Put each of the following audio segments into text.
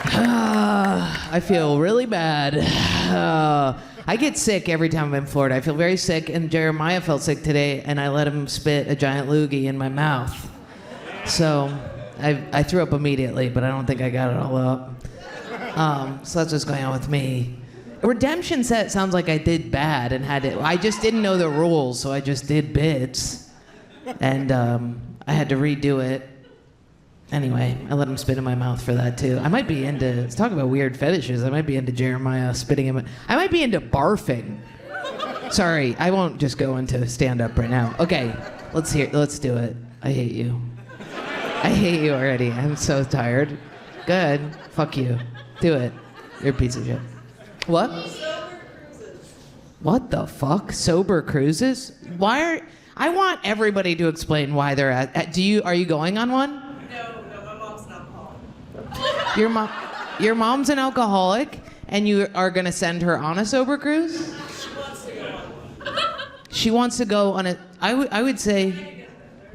I feel really bad. I get sick every time I'm in Florida. I feel very sick, and Jeremiah felt sick today, and I let him spit a giant loogie in my mouth. So I threw up immediately, but I don't think I got it all up. So that's what's going on with me. Redemption set sounds like I did bad and had it. I just didn't know the rules, so I just did bits, and I had to redo it. Anyway, I let him spit in my mouth for that too. I might be into, let's talk about weird fetishes. I might be into Jeremiah spitting in my, I might be into barfing. Sorry, I won't just go into stand-up right now. Okay, let's do it. I hate you. I hate you already. I'm so tired. Good. Fuck you. Do it. You're a piece of shit. What? What the fuck? Sober cruises? I want everybody to explain why they're are you going on one? No, my mom's an alcoholic. Your mom's an alcoholic, and you are gonna send her on a sober cruise? She wants to go on one. She wants to go on a, I would say,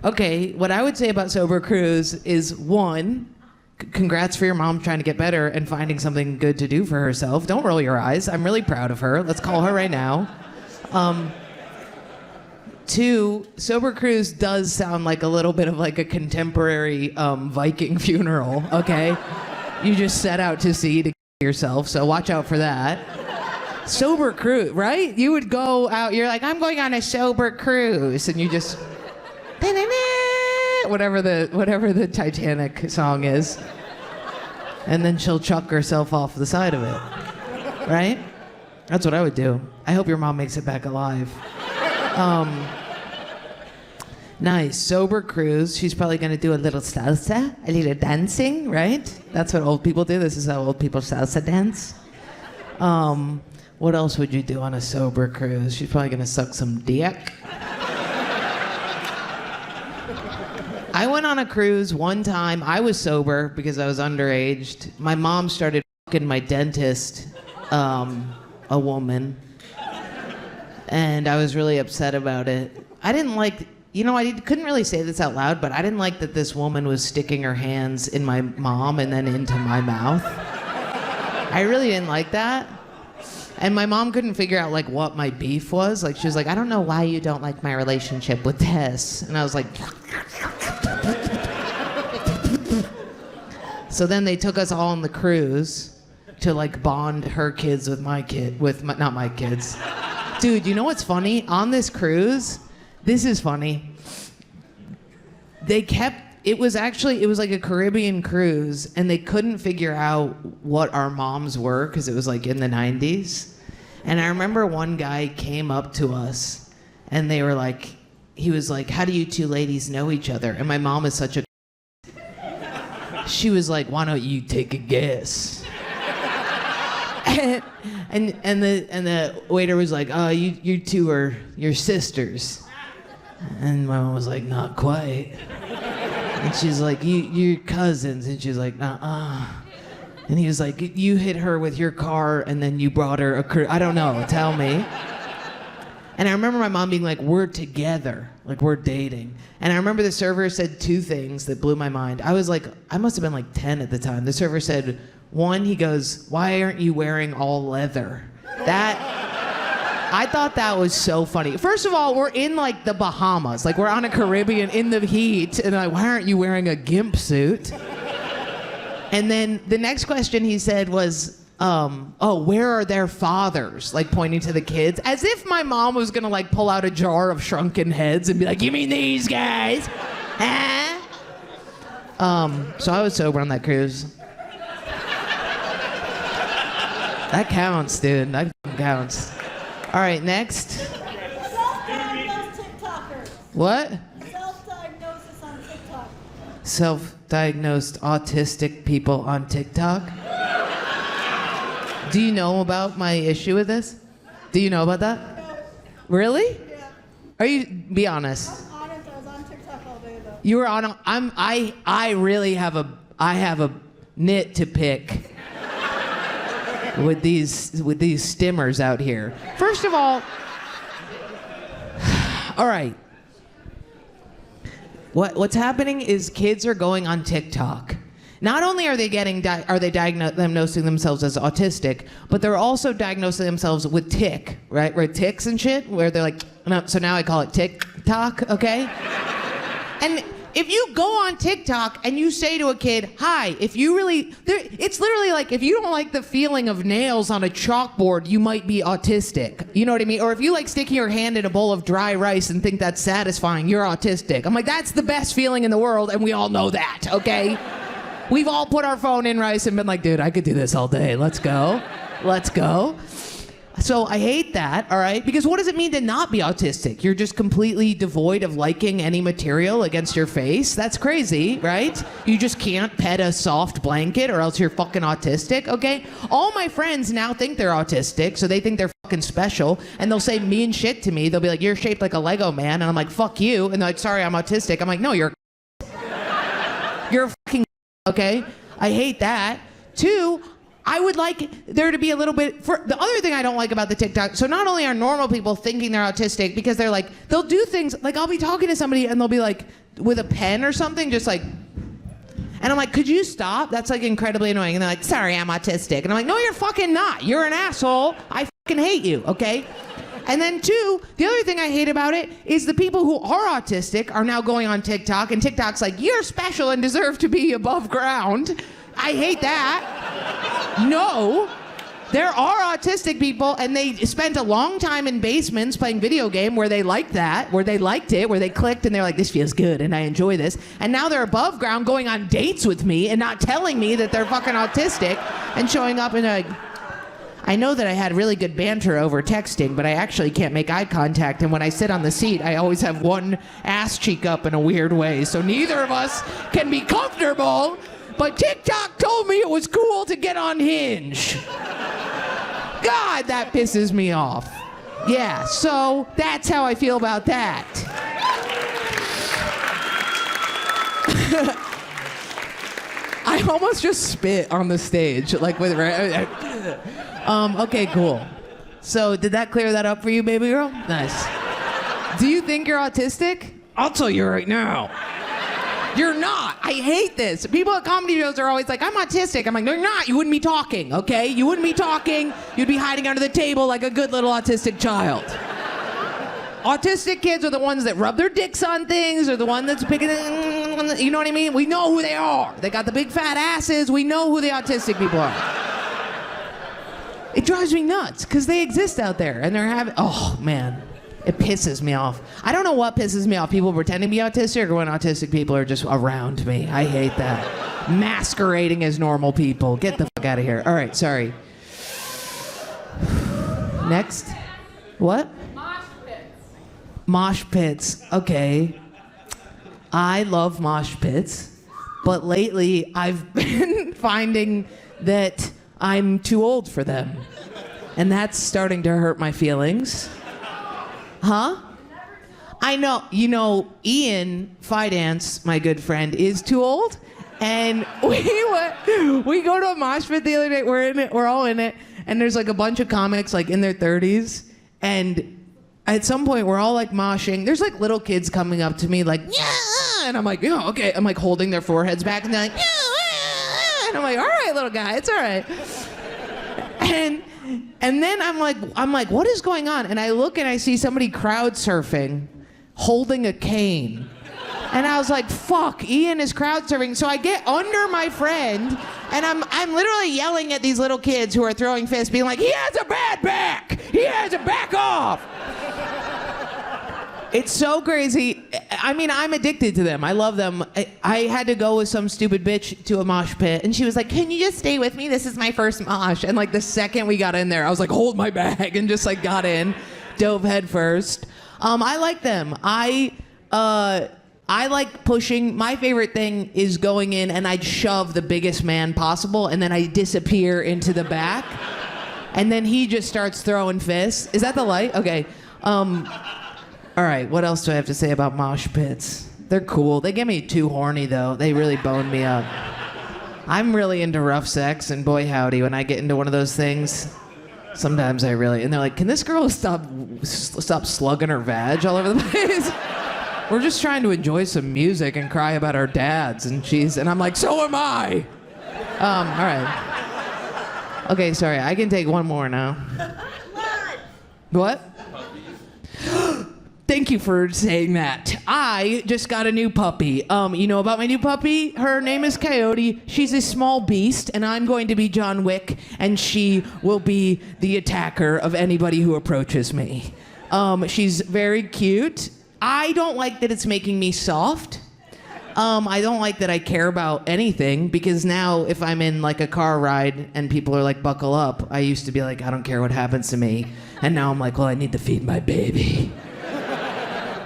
okay, what I would say about sober cruise is, one, congrats for your mom trying to get better and finding something good to do for herself. Don't roll your eyes. I'm really proud of her. Let's call her right now. Two, sober cruise does sound like a little bit of like a contemporary Viking funeral, okay? You just set out to sea to yourself, so watch out for that. Sober cruise, right? You would go out, you're like, I'm going on a sober cruise, and you just, whatever the Titanic song is. And then she'll chuck herself off the side of it, right? That's what I would do. I hope your mom makes it back alive. Nice, sober cruise. She's probably gonna do a little salsa, a little dancing, right? That's what old people do. This is how old people salsa dance. What else would you do on a sober cruise? She's probably gonna suck some dick. I went on a cruise one time. I was sober because I was underage. My mom started fucking my dentist, a woman, and I was really upset about it. I didn't like, I couldn't really say this out loud, but I didn't like that this woman was sticking her hands in my mom and then into my mouth. I really didn't like that. And my mom couldn't figure out like what my beef was. Like she was like, I don't know why you don't like my relationship with Tess. And I was like, so then they took us all on the cruise to like bond her kids with my kid, not my kids. Dude, you know what's funny? On this cruise, this is funny. It was like a Caribbean cruise, and they couldn't figure out what our moms were because it was like in the 90s. And I remember one guy came up to us, and they were like, he was like, how do you two ladies know each other? And my mom is such a she was like, why don't you take a guess? and the waiter was like, oh, you two are your sisters. And my mom was like, not quite. And she's like, you're cousins. And she's like, nuh-uh. And he was like, you hit her with your car and then you brought her a cruise. I don't know, tell me. And I remember my mom being like, we're together, like we're dating. And I remember the server said two things that blew my mind. I was like, I must have been like 10 at the time. The server said, one, he goes, why aren't you wearing all leather? I thought that was so funny. First of all, we're in like the Bahamas. Like we're on a Caribbean in the heat. And like, why aren't you wearing a gimp suit? And then the next question he said was, oh, where are their fathers? Like pointing to the kids. As if my mom was gonna like pull out a jar of shrunken heads and be like, you mean these guys? Huh? So I was sober on that cruise. That counts, dude. That counts. All right, next. Self-diagnosed TikTokers. What? Self-diagnosis on TikTok. Self-diagnosed autistic people on TikTok? Do you know about my issue with this? Do you know about that? No. Really? Yeah. Are you, be honest. I'm on it. I was on TikTok all day though. You were on, I really have a nit to pick with these stimmers out here. First of all right. What's happening is kids are going on TikTok not only are they diagnosing themselves as autistic, but they're also diagnosing themselves with tick, right? Where ticks and shit, where they're like, no, so now I call it TikTok, okay? And if you go on TikTok and you say to a kid, hi, it's literally like if you don't like the feeling of nails on a chalkboard, you might be autistic. You know what I mean? Or if you like sticking your hand in a bowl of dry rice and think that's satisfying, you're autistic. I'm like, that's the best feeling in the world, and we all know that, okay? We've all put our phone in rice and been like, dude, I could do this all day. Let's go. Let's go. So I hate that, all right? Because what does it mean to not be autistic? You're just completely devoid of liking any material against your face? That's crazy, right? You just can't pet a soft blanket or else you're fucking autistic, okay? All my friends now think they're autistic, so they think they're fucking special, and they'll say mean shit to me. They'll be like, you're shaped like a Lego man, and I'm like, fuck you. And they're like, sorry, I'm autistic. I'm like, no, you're you're fucking okay? I hate that. 2, I would like there to be a little bit, the other thing I don't like about the TikTok, so not only are normal people thinking they're autistic, because they're like, they'll do things, like I'll be talking to somebody and they'll be like, with a pen or something, just like, and I'm like, could you stop? That's like incredibly annoying. And they're like, sorry, I'm autistic. And I'm like, no, you're fucking not. You're an asshole. I fucking hate you, okay? And then 2, the other thing I hate about it is the people who are autistic are now going on TikTok, and TikTok's like, you're special and deserve to be above ground. I hate that. No, there are autistic people, and they spent a long time in basements playing video game where they liked that, where they liked it, where they clicked and they're like, this feels good and I enjoy this. And now they're above ground going on dates with me and not telling me that they're fucking autistic and showing up in a... I know that I had really good banter over texting, but I actually can't make eye contact, and when I sit on the seat, I always have one ass cheek up in a weird way, so neither of us can be comfortable. But TikTok told me it was cool to get on Hinge. God, that pisses me off. Yeah, so that's how I feel about that. I almost just spit on the stage, like with... okay, cool. So did that clear that up for you, baby girl? Nice. Do you think you're autistic? I'll tell you right now. You're not. I hate this. People at comedy shows are always like, I'm autistic. I'm like, no, you're not. You wouldn't be talking, okay? You wouldn't be talking. You'd be hiding under the table like a good little autistic child. Autistic kids are the ones that rub their dicks on things, or the one that's picking, you know what I mean? We know who they are. They got the big fat asses. We know who the autistic people are. It drives me nuts, because they exist out there, and they're having, oh, man. It pisses me off. I don't know what pisses me off. People pretending to be autistic, or when autistic people are just around me. I hate that. Masquerading as normal people. Get the fuck out of here. All right, sorry. Next. What? Mosh pits. Mosh pits. Okay. I love mosh pits, but lately I've been finding that I'm too old for them. And that's starting to hurt my feelings. Huh? I know. You know, Ian Fidance, my good friend, is too old. And we go to a mosh pit the other day. We're in it. We're all in it. And there's like a bunch of comics like in their 30s. And at some point, we're all like moshing. There's like little kids coming up to me like, yeah. And I'm like, yeah, okay. I'm like holding their foreheads back. And they're like, yeah. And I'm like, all right, little guy. It's all right. And then I'm like, what is going on? And I look and I see somebody crowd surfing, holding a cane. And I was like, fuck, Ian is crowd surfing. So I get under my friend, and I'm literally yelling at these little kids who are throwing fists, being like, he has a bad back! He has a back off! It's so crazy. I mean, I'm addicted to them. I love them. I had to go with some stupid bitch to a mosh pit, and she was like, can you just stay with me? This is my first mosh. And like the second we got in there, I was like, hold my bag, and just like got in, dove head first. I like them. I like pushing. My favorite thing is going in and I'd shove the biggest man possible, and then I disappear into the back, and then he just starts throwing fists. Is that the light? Okay. All right, what else do I have to say about mosh pits? They're cool. They get me too horny, though. They really bone me up. I'm really into rough sex, and boy howdy, when I get into one of those things, sometimes I really... And they're like, can this girl stop slugging her vag all over the place? we're just trying to enjoy some music and cry about our dads. And I'm like, so am I. All right. Okay, sorry. I can take one more now. What? Thank you for saying that. I just got a new puppy. You know about my new puppy? Her name is Coyote. She's a small beast, and I'm going to be John Wick, and she will be the attacker of anybody who approaches me. She's very cute. I don't like that it's making me soft. I don't like that I care about anything, because now if I'm in like a car ride and people are like, buckle up, I used to be like, I don't care what happens to me. And now I'm like, well, I need to feed my baby.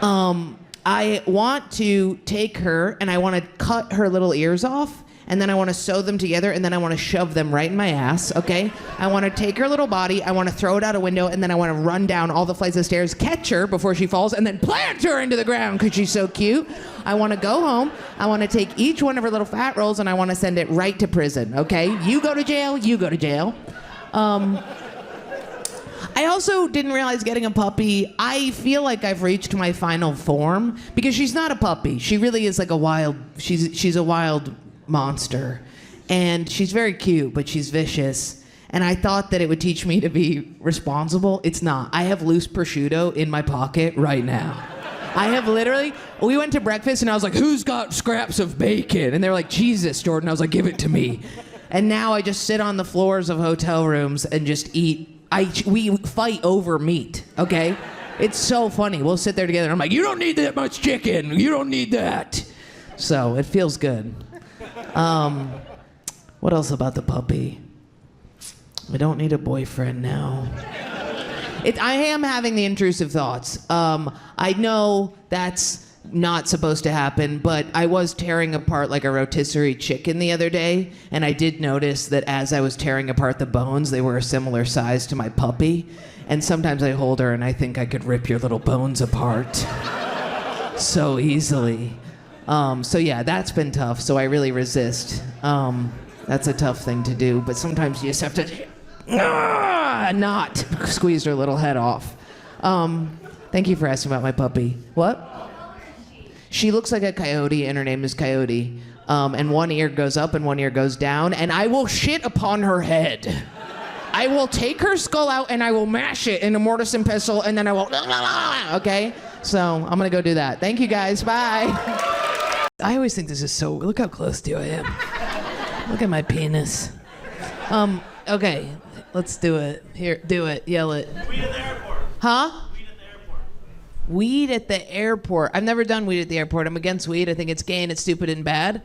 I want to take her and I want to cut her little ears off, and then I want to sew them together, and then I want to shove them right in my ass, okay? I want to take her little body, I want to throw it out a window, and then I want to run down all the flights of stairs, catch her before she falls, and then plant her into the ground because she's so cute. I want to go home, I want to take each one of her little fat rolls, and I want to send it right to prison, okay? You go to jail, you go to jail. I also didn't realize getting a puppy, I feel like I've reached my final form, because she's not a puppy. She really is like she's a wild monster. And she's very cute, but she's vicious. And I thought that it would teach me to be responsible. It's not. I have loose prosciutto in my pocket right now. I have literally, we went to breakfast and I was like, who's got scraps of bacon? And they were like, Jesus, Jordan. I was like, give it to me. And now I just sit on the floors of hotel rooms and just eat. We fight over meat, okay? It's so funny. We'll sit there together and I'm like, you don't need that much chicken. You don't need that. So it feels good. What else about the puppy? I don't need a boyfriend now. I am having the intrusive thoughts. I know that's not supposed to happen, but I was tearing apart like a rotisserie chicken the other day, and I did notice that as I was tearing apart the bones, they were a similar size to my puppy. And sometimes I hold her and I think I could rip your little bones apart so easily. So yeah, that's been tough, so I really resist. That's a tough thing to do, but sometimes you just have to not squeeze her little head off. Thank you for asking about my puppy. What? She looks like a coyote, and her name is Coyote. And one ear goes up and one ear goes down, and I will shit upon her head. I will take her skull out and I will mash it in a mortise and pestle, and then I will, okay? So I'm gonna go do that. Thank you guys, bye. I always think this is so, look how close to you I am. Look at my penis. Okay, let's do it. Here, do it, yell it. Weed at the airport. Huh? Weed at the airport. Weed at the airport. I've never done weed at the airport. I'm against weed. I think it's gay and it's stupid and bad.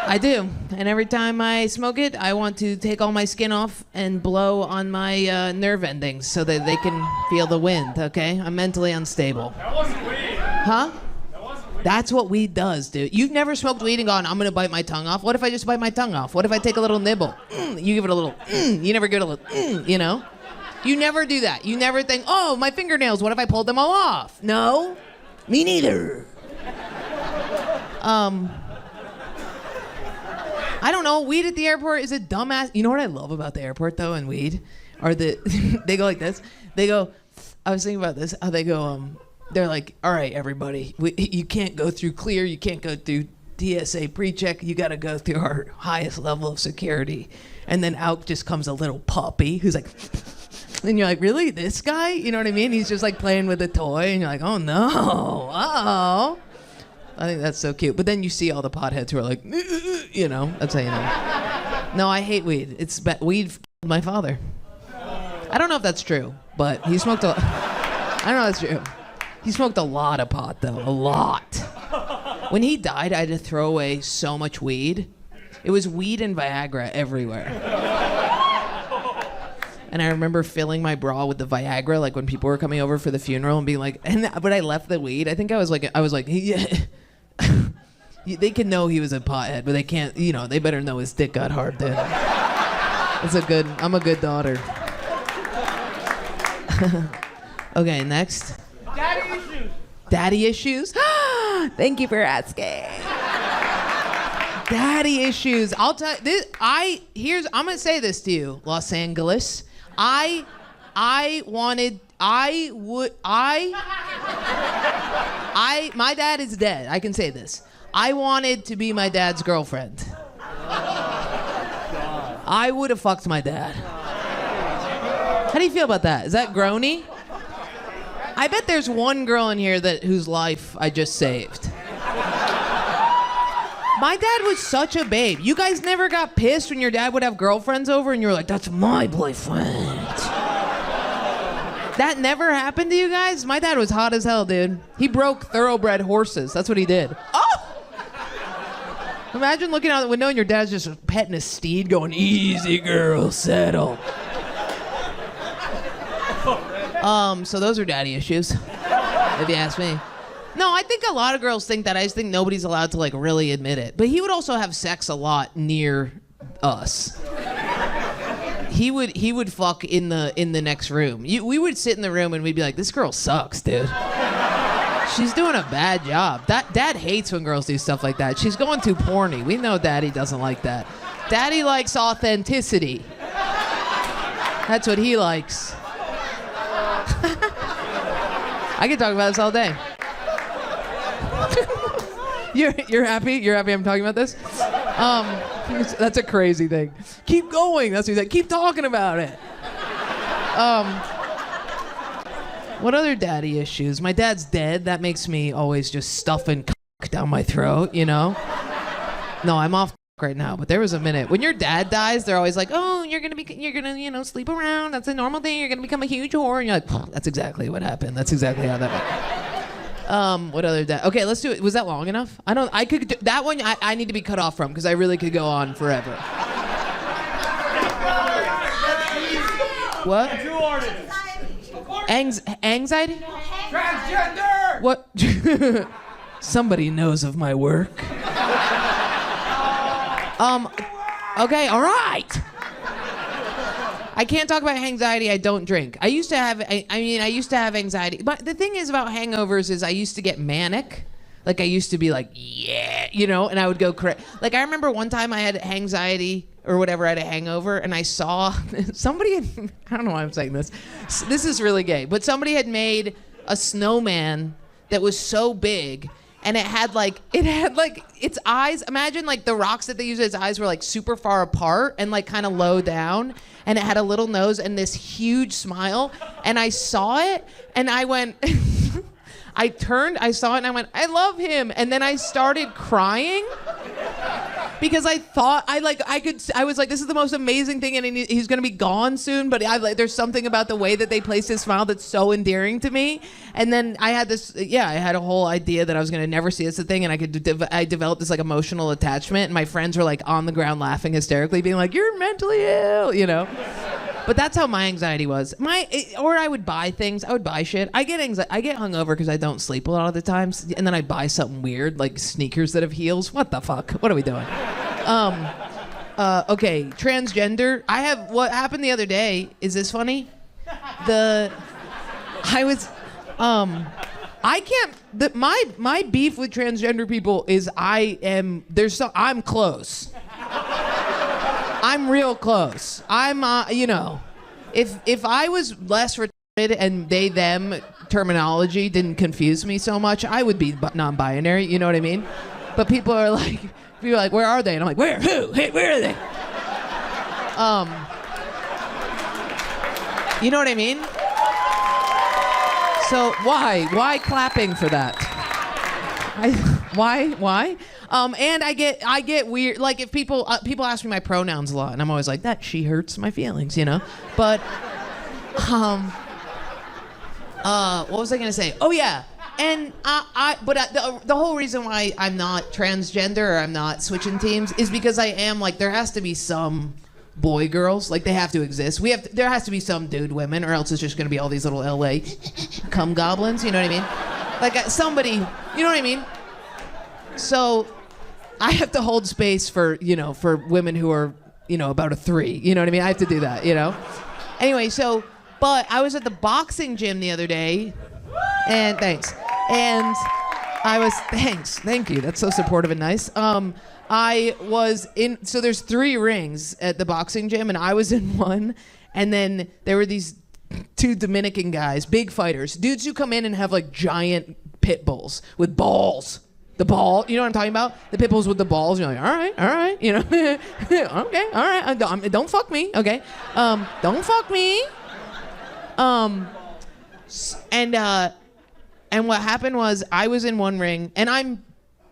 I do. And every time I smoke it, I want to take all my skin off and blow on my nerve endings so that they can feel the wind, okay? I'm mentally unstable. That wasn't weed. Huh? That wasn't weed. That's what weed does, dude. You've never smoked weed and gone, I'm gonna bite my tongue off? What if I just bite my tongue off? What if I take a little nibble? You give it a little, you never give it a little, you know? You never do that. You never think, oh, my fingernails, what if I pulled them all off? No? Me neither. I don't know, weed at the airport is a dumbass. You know what I love about the airport, though, and weed? Are they go like this. They go, I was thinking about this, how they go, they're like, all right, everybody, you can't go through clear, you can't go through TSA pre-check, you gotta go through our highest level of security. And then out just comes a little puppy who's like, and you're like, really, this guy? You know what I mean? He's just like playing with a toy, and you're like, oh no, uh-oh. I think that's so cute. But then you see all the potheads who are like, you know, that's how you know. No, I hate weed. Weed f***ed my father. I don't know if that's true, but he smoked I don't know if that's true. He smoked a lot of pot, though, a lot. When he died, I had to throw away so much weed. It was weed and Viagra everywhere. And I remember filling my bra with the Viagra, like when people were coming over for the funeral, and being like, but I left the weed. I think I was like, yeah. They can know he was a pothead, but they can't, you know, they better know his dick got hard then. I'm a good daughter. Okay, next. Daddy issues. Daddy issues? Thank you for asking. Daddy issues. I'll tell this. I'm gonna say this to you, Los Angeles. I My dad is dead. I can say this. I wanted to be my dad's girlfriend. I would have fucked my dad. How do you feel about that? Is that groany? I bet there's one girl in here whose life I just saved. My dad was such a babe. You guys never got pissed when your dad would have girlfriends over and you were like, that's my boyfriend. That never happened to you guys? My dad was hot as hell, dude. He broke thoroughbred horses. That's what he did. Oh! Imagine looking out the window and your dad's just petting a steed going, easy girl, settle. So those are daddy issues, if you ask me. No, I think a lot of girls think that. I just think nobody's allowed to like really admit it. But he would also have sex a lot near us. He would fuck in the next room. We would sit in the room and we'd be like, this girl sucks, dude. She's doing a bad job. Dad hates when girls do stuff like that. She's going too porny. We know Daddy doesn't like that. Daddy likes authenticity. That's what he likes. I could talk about this all day. You're happy? You're happy I'm talking about this? That's a crazy thing. Keep going. That's what he said. Keep talking about it. What other daddy issues? My dad's dead. That makes me always just stuffing cock down my throat, you know? No, I'm off right now, but there was a minute. When your dad dies, they're always like, oh, you're gonna, sleep around. That's a normal thing. You're gonna become a huge whore. And you're like, that's exactly what happened. That's exactly how that went. What other dad? Okay, let's do it. Was that long enough? That one I need to be cut off from because I really could go on forever. What? Two artists. Anxiety? Transgender! What? Somebody knows of my work. Okay, all right. I can't talk about anxiety. I don't drink. I used to have anxiety. But the thing is about hangovers is I used to get manic. Like I used to be like, yeah, and I would go crazy. Like I remember one time I had anxiety or whatever, I had a hangover, and I saw somebody had, I don't know why I'm saying this. This is really gay, but somebody had made a snowman that was so big, and it had like its eyes. Imagine like the rocks that they used as eyes were like super far apart and like kind of low down, and it had a little nose and this huge smile. And I saw it, and I went. I turned, I saw it, and I went, I love him. And then I started crying because I thought I was like, this is the most amazing thing, and he's gonna be gone soon. But there's something about the way that they placed his smile that's so endearing to me. And then I had I had a whole idea that I was gonna never see this thing, and I developed this like emotional attachment. And my friends were like on the ground laughing hysterically, being like, "You're mentally ill," But that's how my anxiety was. Or I would buy things. I would buy shit. I get hungover because I don't sleep a lot of the times, and then I buy something weird like sneakers that have heels. What the fuck? What are we doing? Okay, transgender. What happened the other day. Is this funny? My beef with transgender people is I'm close. I'm real close. I'm, if I was less retarded and they, them terminology didn't confuse me so much, I would be non-binary, you know what I mean? But people are like, where are they? And I'm like, where? Who? Hey, where are they? You know what I mean? So why clapping for that? Why? And I get weird. Like if people ask me my pronouns a lot, and I'm always like, that she hurts my feelings, But, what was I gonna say? Oh yeah, and the whole reason why I'm not transgender or I'm not switching teams is because I am like there has to be some boy girls, like they have to exist. There has to be some dude women, or else it's just gonna be all these little LA cum goblins. You know what I mean? Like somebody, you know what I mean? So I have to hold space for women who are, about a 3. You know what I mean? I have to do that, Anyway, but I was at the boxing gym the other day, and thanks. And thank you. That's so supportive and nice. I was so there's 3 rings at the boxing gym, and I was in one, and then there were these 2 Dominican guys, big fighters, dudes who come in and have like giant pit bulls with balls. The ball, you know what I'm talking about? The pit bulls with the balls. You're like, all right, you know, okay, all right. Don't fuck me, okay? Don't fuck me. And what happened was I was in one ring, and I'm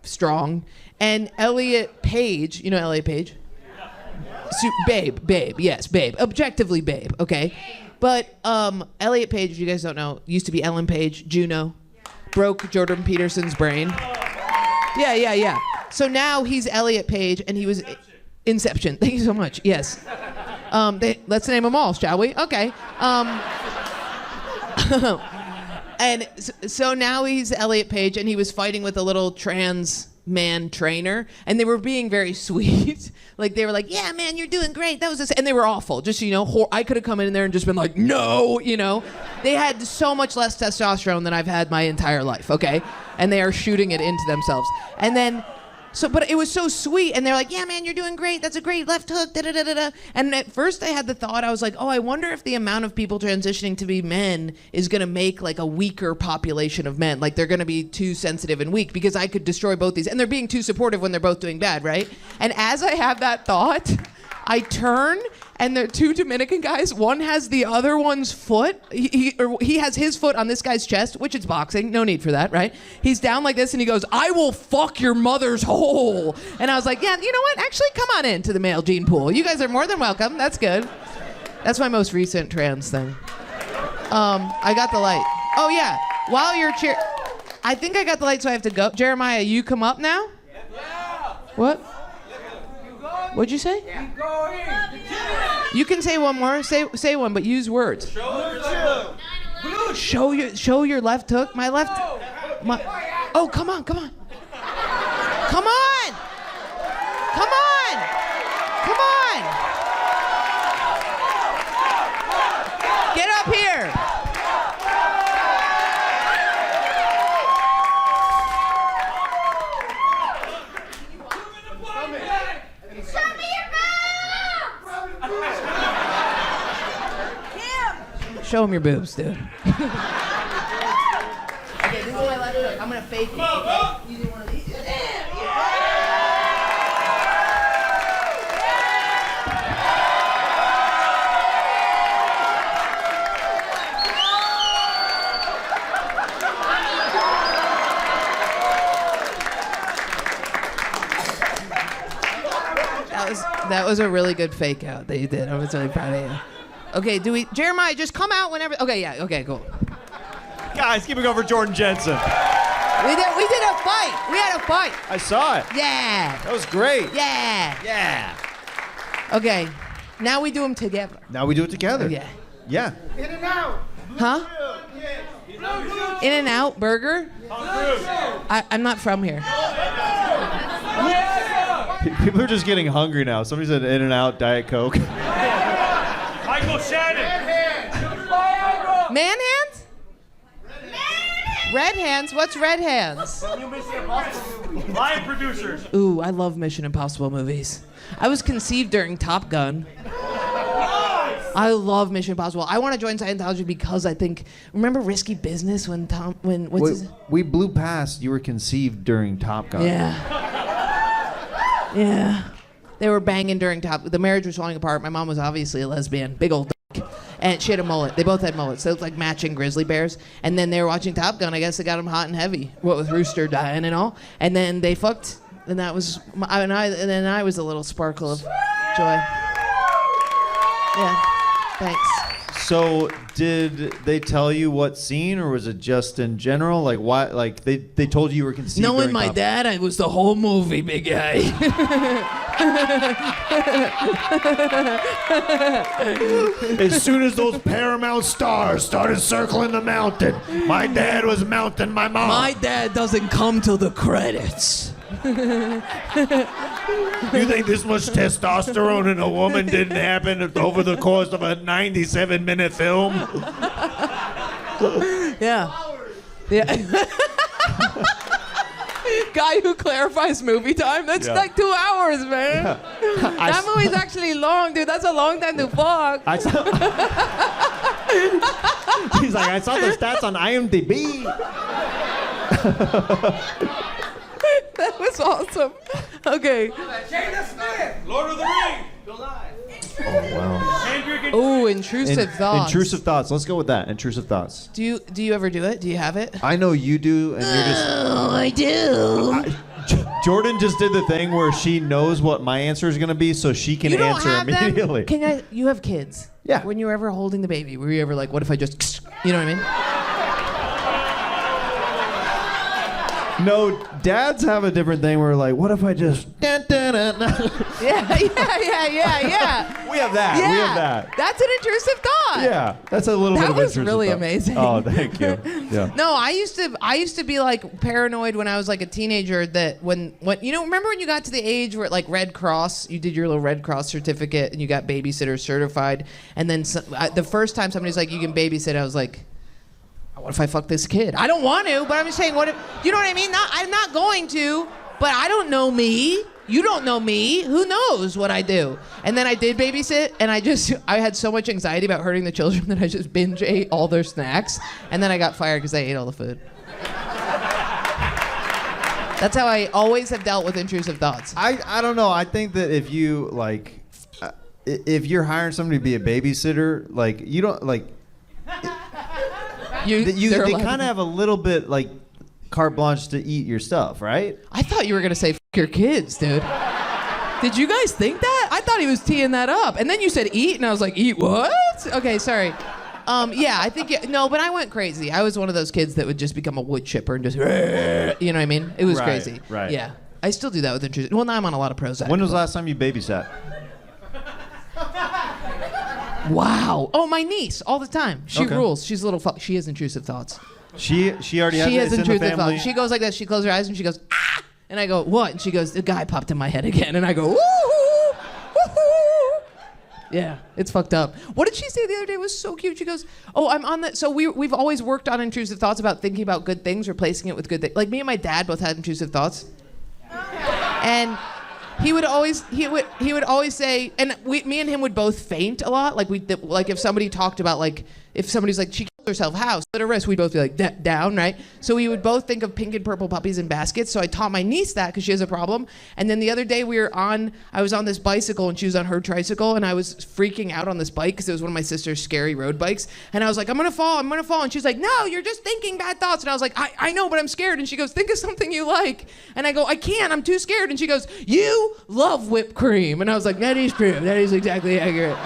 strong, and Elliot Page, you know Elliot Page? Babe, yes, babe. Objectively babe, okay? But Elliot Page, if you guys don't know, used to be Ellen Page, Juno. Broke Jordan Peterson's brain. Yeah. So now he's Elliot Page, and he was Inception. Thank you so much. Yes. Let's name them all, shall we? Okay. And so now he's Elliot Page, and he was fighting with a little trans man trainer, and they were being very sweet. Like, they were like, yeah, man, you're doing great. That was this. And they were awful. Just, you know, I could have come in there and just been like, no, you know. They had so much less testosterone than I've had my entire life, okay? And they are shooting it into themselves. And then, but it was so sweet, and they're like, yeah, man, you're doing great. That's a great left hook, da-da-da-da-da. And at first I had the thought, I was like, oh, I wonder if the amount of people transitioning to be men is going to make, like, a weaker population of men. Like, they're going to be too sensitive and weak, because I could destroy both these. And they're being too supportive when they're both doing bad, right? And as I have that thought, I turn, and the two Dominican guys, one has the other one's foot. He has his foot on this guy's chest, which is boxing. No need for that, right? He's down like this, and he goes, I will fuck your mother's hole. And I was like, yeah, you know what? Actually, come on into the male gene pool. You guys are more than welcome. That's good. That's my most recent trans thing. I got the light. Oh, yeah. While you're I think I got the light, so I have to go. Jeremiah, you come up now? Yeah. What? What'd you say? Keep going. You can say one more. Say one, but use words. Show your left hook. My left. Oh, come on. Come on. Come on. Come on. Come on. Get up here. Show him your boobs, dude. Okay, this is my left hook. I'm gonna fake it. Okay? Using one of these. That was a really good fake out that you did. I was really proud of you. Okay, Jeremiah, just come out whenever. Okay, yeah, okay, cool. Guys, keep it going for Jordan Jensen. We did a fight. We had a fight. I saw it. Yeah. That was great. Yeah. Yeah. Okay, now we do them together. Now we do it together. Yeah. Yeah. In and out. Huh? In and Out Burger? I'm not from here. People are just getting hungry now. Somebody said In and Out Diet Coke. Michael Shannon. Man hands? Red hands? What's red hands? Lion producers. Ooh, I love Mission Impossible movies. I was conceived during Top Gun. I love Mission Impossible. I want to join Scientology because I think, remember Risky Business We blew past you were conceived during Top Gun. Yeah. They were banging during the marriage was falling apart. My mom was obviously a lesbian, big old dick. And she had a mullet. They both had mullets. They looked like matching grizzly bears. And then they were watching Top Gun. I guess they got them hot and heavy. What with Rooster dying and all. And then they fucked. And that was, and then I was a little sparkle of joy. Yeah. Thanks. So did they tell you what scene, or was it just in general? Like why? Like they told you were conceived. Knowing during my Top dad, I was the whole movie, big guy. As soon as those Paramount stars started circling the mountain, my dad was mounting my mom. My dad doesn't come till the credits. You think this much testosterone in a woman didn't happen over the course of a 97-minute film? Yeah. Guy who clarifies movie time? That's like 2 hours, man. That movie's actually long, dude. That's a long time to fuck. He's like, I saw the stats on IMDb. That was awesome. Okay. Lord of the Rings. Oh wow. Hendrick and Ooh, intrusive thoughts. Intrusive thoughts. Let's go with that. Intrusive thoughts. Do you ever do it? Do you have it? I know you do, and you're just. Oh, I do. Jordan just did the thing where she knows what my answer is gonna be, so she can You don't answer have immediately. them? You have kids. Yeah. When you were ever holding the baby, were you ever like, what if I just, you know what I mean? No, dads have a different thing where like, what if I just? Yeah. We have that. We have that. That's an intrusive thought. Yeah, that's a little bit That of was intrusive really thought. amazing. Oh, thank you. Yeah. No, I used to be like paranoid when I was like a teenager that when remember when you got to the age where like Red Cross, you did your little Red Cross certificate and you got babysitter certified, and then the first time somebody's like you can babysit, I was like, what if I fuck this kid? I don't want to, but I'm just saying, what if, you know what I mean? I'm not going to, but I don't know me. You don't know me. Who knows what I do? And then I did babysit, and I had so much anxiety about hurting the children that I just binge ate all their snacks, and then I got fired because I ate all the food. That's how I always have dealt with intrusive thoughts. I don't know. I think that if you like, if you're hiring somebody to be a babysitter, like you don't like. They kind of have a little bit like carte blanche to eat your stuff, right? I thought you were gonna say F your kids, dude. Did you guys think that? I thought he was teeing that up, and then you said eat, and I was like, eat what? Okay, sorry. Yeah, I think no, but I went crazy. I was one of those kids that would just become a wood chipper and just, you know what I mean? It was Right, crazy. right. Yeah, I still do that with intrusive. Well, now I'm on a lot of Prozac. When was the last time you babysat? Wow. Oh, my niece, all the time. She Okay. rules. She's a little. She has intrusive thoughts. She already has She it. has It's in the intrusive family. thoughts. She goes like this. She closes her eyes and she goes, ah! And I go, what? And she goes, the guy popped in my head again. And I go, woohoo! Woohoo! Yeah, it's fucked up. What did she say the other day? It was so cute. She goes, oh, I'm on that. So we've always worked on intrusive thoughts about thinking about good things, replacing it with good things. Like me and my dad both had intrusive thoughts. And he would always say, and me and him would both faint a lot. Like if somebody talked about like, if somebody's like, she killed herself, how? Slit her wrist, we'd both be like, down, right? So we would both think of pink and purple puppies in baskets. So I taught my niece that because she has a problem. And then the other day I was on this bicycle and she was on her tricycle and I was freaking out on this bike because it was one of my sister's scary road bikes. And I was like, I'm gonna fall. And she's like, no, you're just thinking bad thoughts. And I was like, I know, but I'm scared. And she goes, think of something you like. And I go, I can't, I'm too scared. And she goes, you love whipped cream. And I was like, that is true. That is exactly accurate.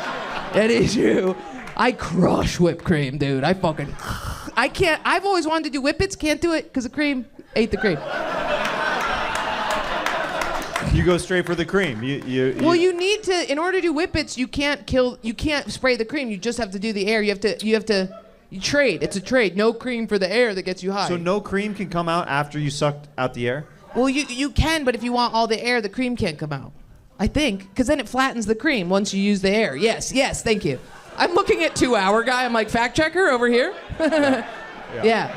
That is true. I crush whipped cream, dude. I can't. I've always wanted to do whippets, can't do it because of cream. Ate the cream. You go straight for the cream. Well, you need to, in order to do whippets, you can't spray the cream. You just have to do the air. You trade. It's a trade. No cream for the air that gets you high. So no cream can come out after you sucked out the air? Well, you can, but if you want all the air, the cream can't come out. I think, because then it flattens the cream once you use the air. Yes, thank you. I'm looking at 2 Hour Guy. I'm like, fact checker over here. Yeah.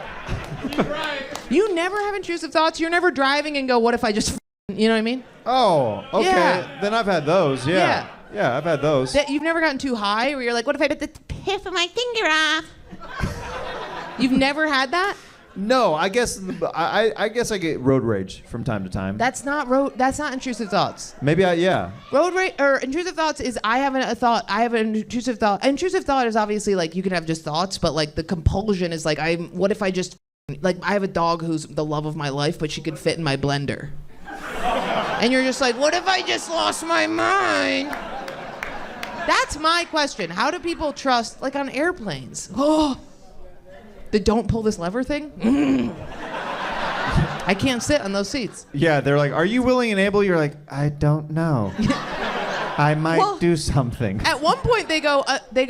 You never have intrusive thoughts. You're never driving and go, what if I just, you know what I mean? Oh, okay. Yeah. Then I've had those. Yeah. Yeah, I've had those. You've never gotten too high where you're like, what if I bit the tip of my finger off? You've never had that? No, I guess I get road rage from time to time. That's not intrusive thoughts. Maybe yeah. Road rage or intrusive thoughts is I have an intrusive thought. Intrusive thought is obviously like you can have just thoughts, but like the compulsion is like what if I just like I have a dog who's the love of my life, but she could fit in my blender. And you're just like, what if I just lost my mind? That's my question. How do people trust like on airplanes? Oh. The don't pull this lever thing? I can't sit on those seats. Yeah, they're like, are you willing and able? You're like, I don't know. I might do something. At one point they go,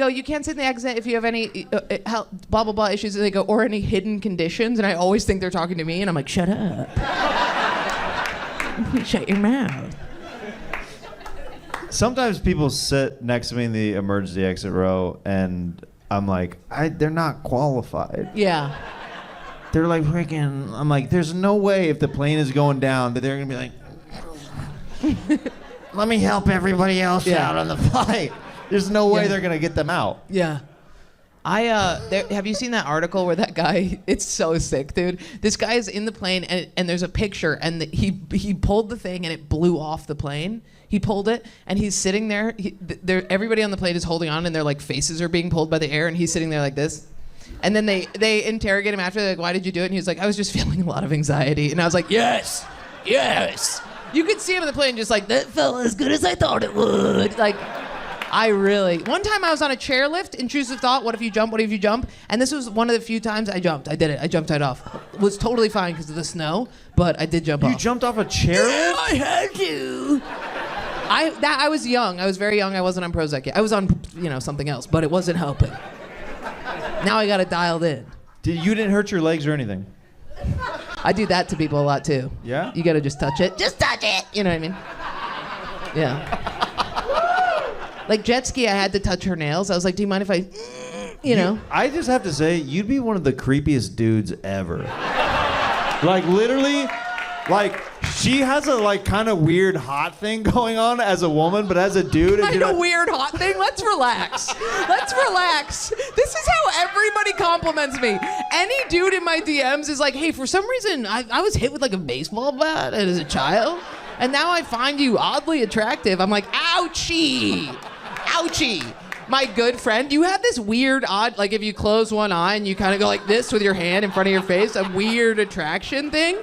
you can't sit in the exit if you have any blah, blah, blah issues. And they go, or any hidden conditions. And I always think they're talking to me. And I'm like, shut up. Shut your mouth. Sometimes people sit next to me in the emergency exit row and I'm like, they're not qualified. Yeah. They're like freaking, I'm like, there's no way if the plane is going down that they're going to be like, let me help everybody else out on the flight. There's no way they're going to get them out. Yeah. Have you seen that article where that guy? It's so sick, dude. This guy is in the plane, and there's a picture, and he pulled the thing, and it blew off the plane. He pulled it, and he's sitting there. Everybody on the plane is holding on, and their like faces are being pulled by the air, and he's sitting there like this. And then they interrogate him after. They're like, "Why did you do it?" And he's like, "I was just feeling a lot of anxiety." And I was like, "Yes, yes." You could see him in the plane, just like that felt as good as I thought it would. Like. One time I was on a chairlift, intrusive thought, what if you jump, what if you jump? And this was one of the few times I jumped. I did it. I jumped right off. Was totally fine because of the snow, but I did jump off. You jumped off a chairlift? Yeah, I had to. I was young. I was very young. I wasn't on Prozac yet. I was on, something else, but it wasn't helping. Now I got it dialed in. You didn't hurt your legs or anything? I do that to people a lot too. Yeah? You gotta just touch it. Just touch it. You know what I mean? Yeah. Like jet ski, I had to touch her nails. I was like, do you mind if I, I just have to say, you'd be one of the creepiest dudes ever. Like literally, like she has a like kind of weird hot thing going on as a woman, but as a dude, I know, weird hot thing. Let's relax. Let's relax. This is how everybody compliments me. Any dude in my DMs is like, hey, for some reason, I was hit with like a baseball bat as a child, and now I find you oddly attractive. I'm like, ouchie. Ouchie. My good friend, you have this weird, odd, like if you close one eye and you kind of go like this with your hand in front of your face, a weird attraction thing,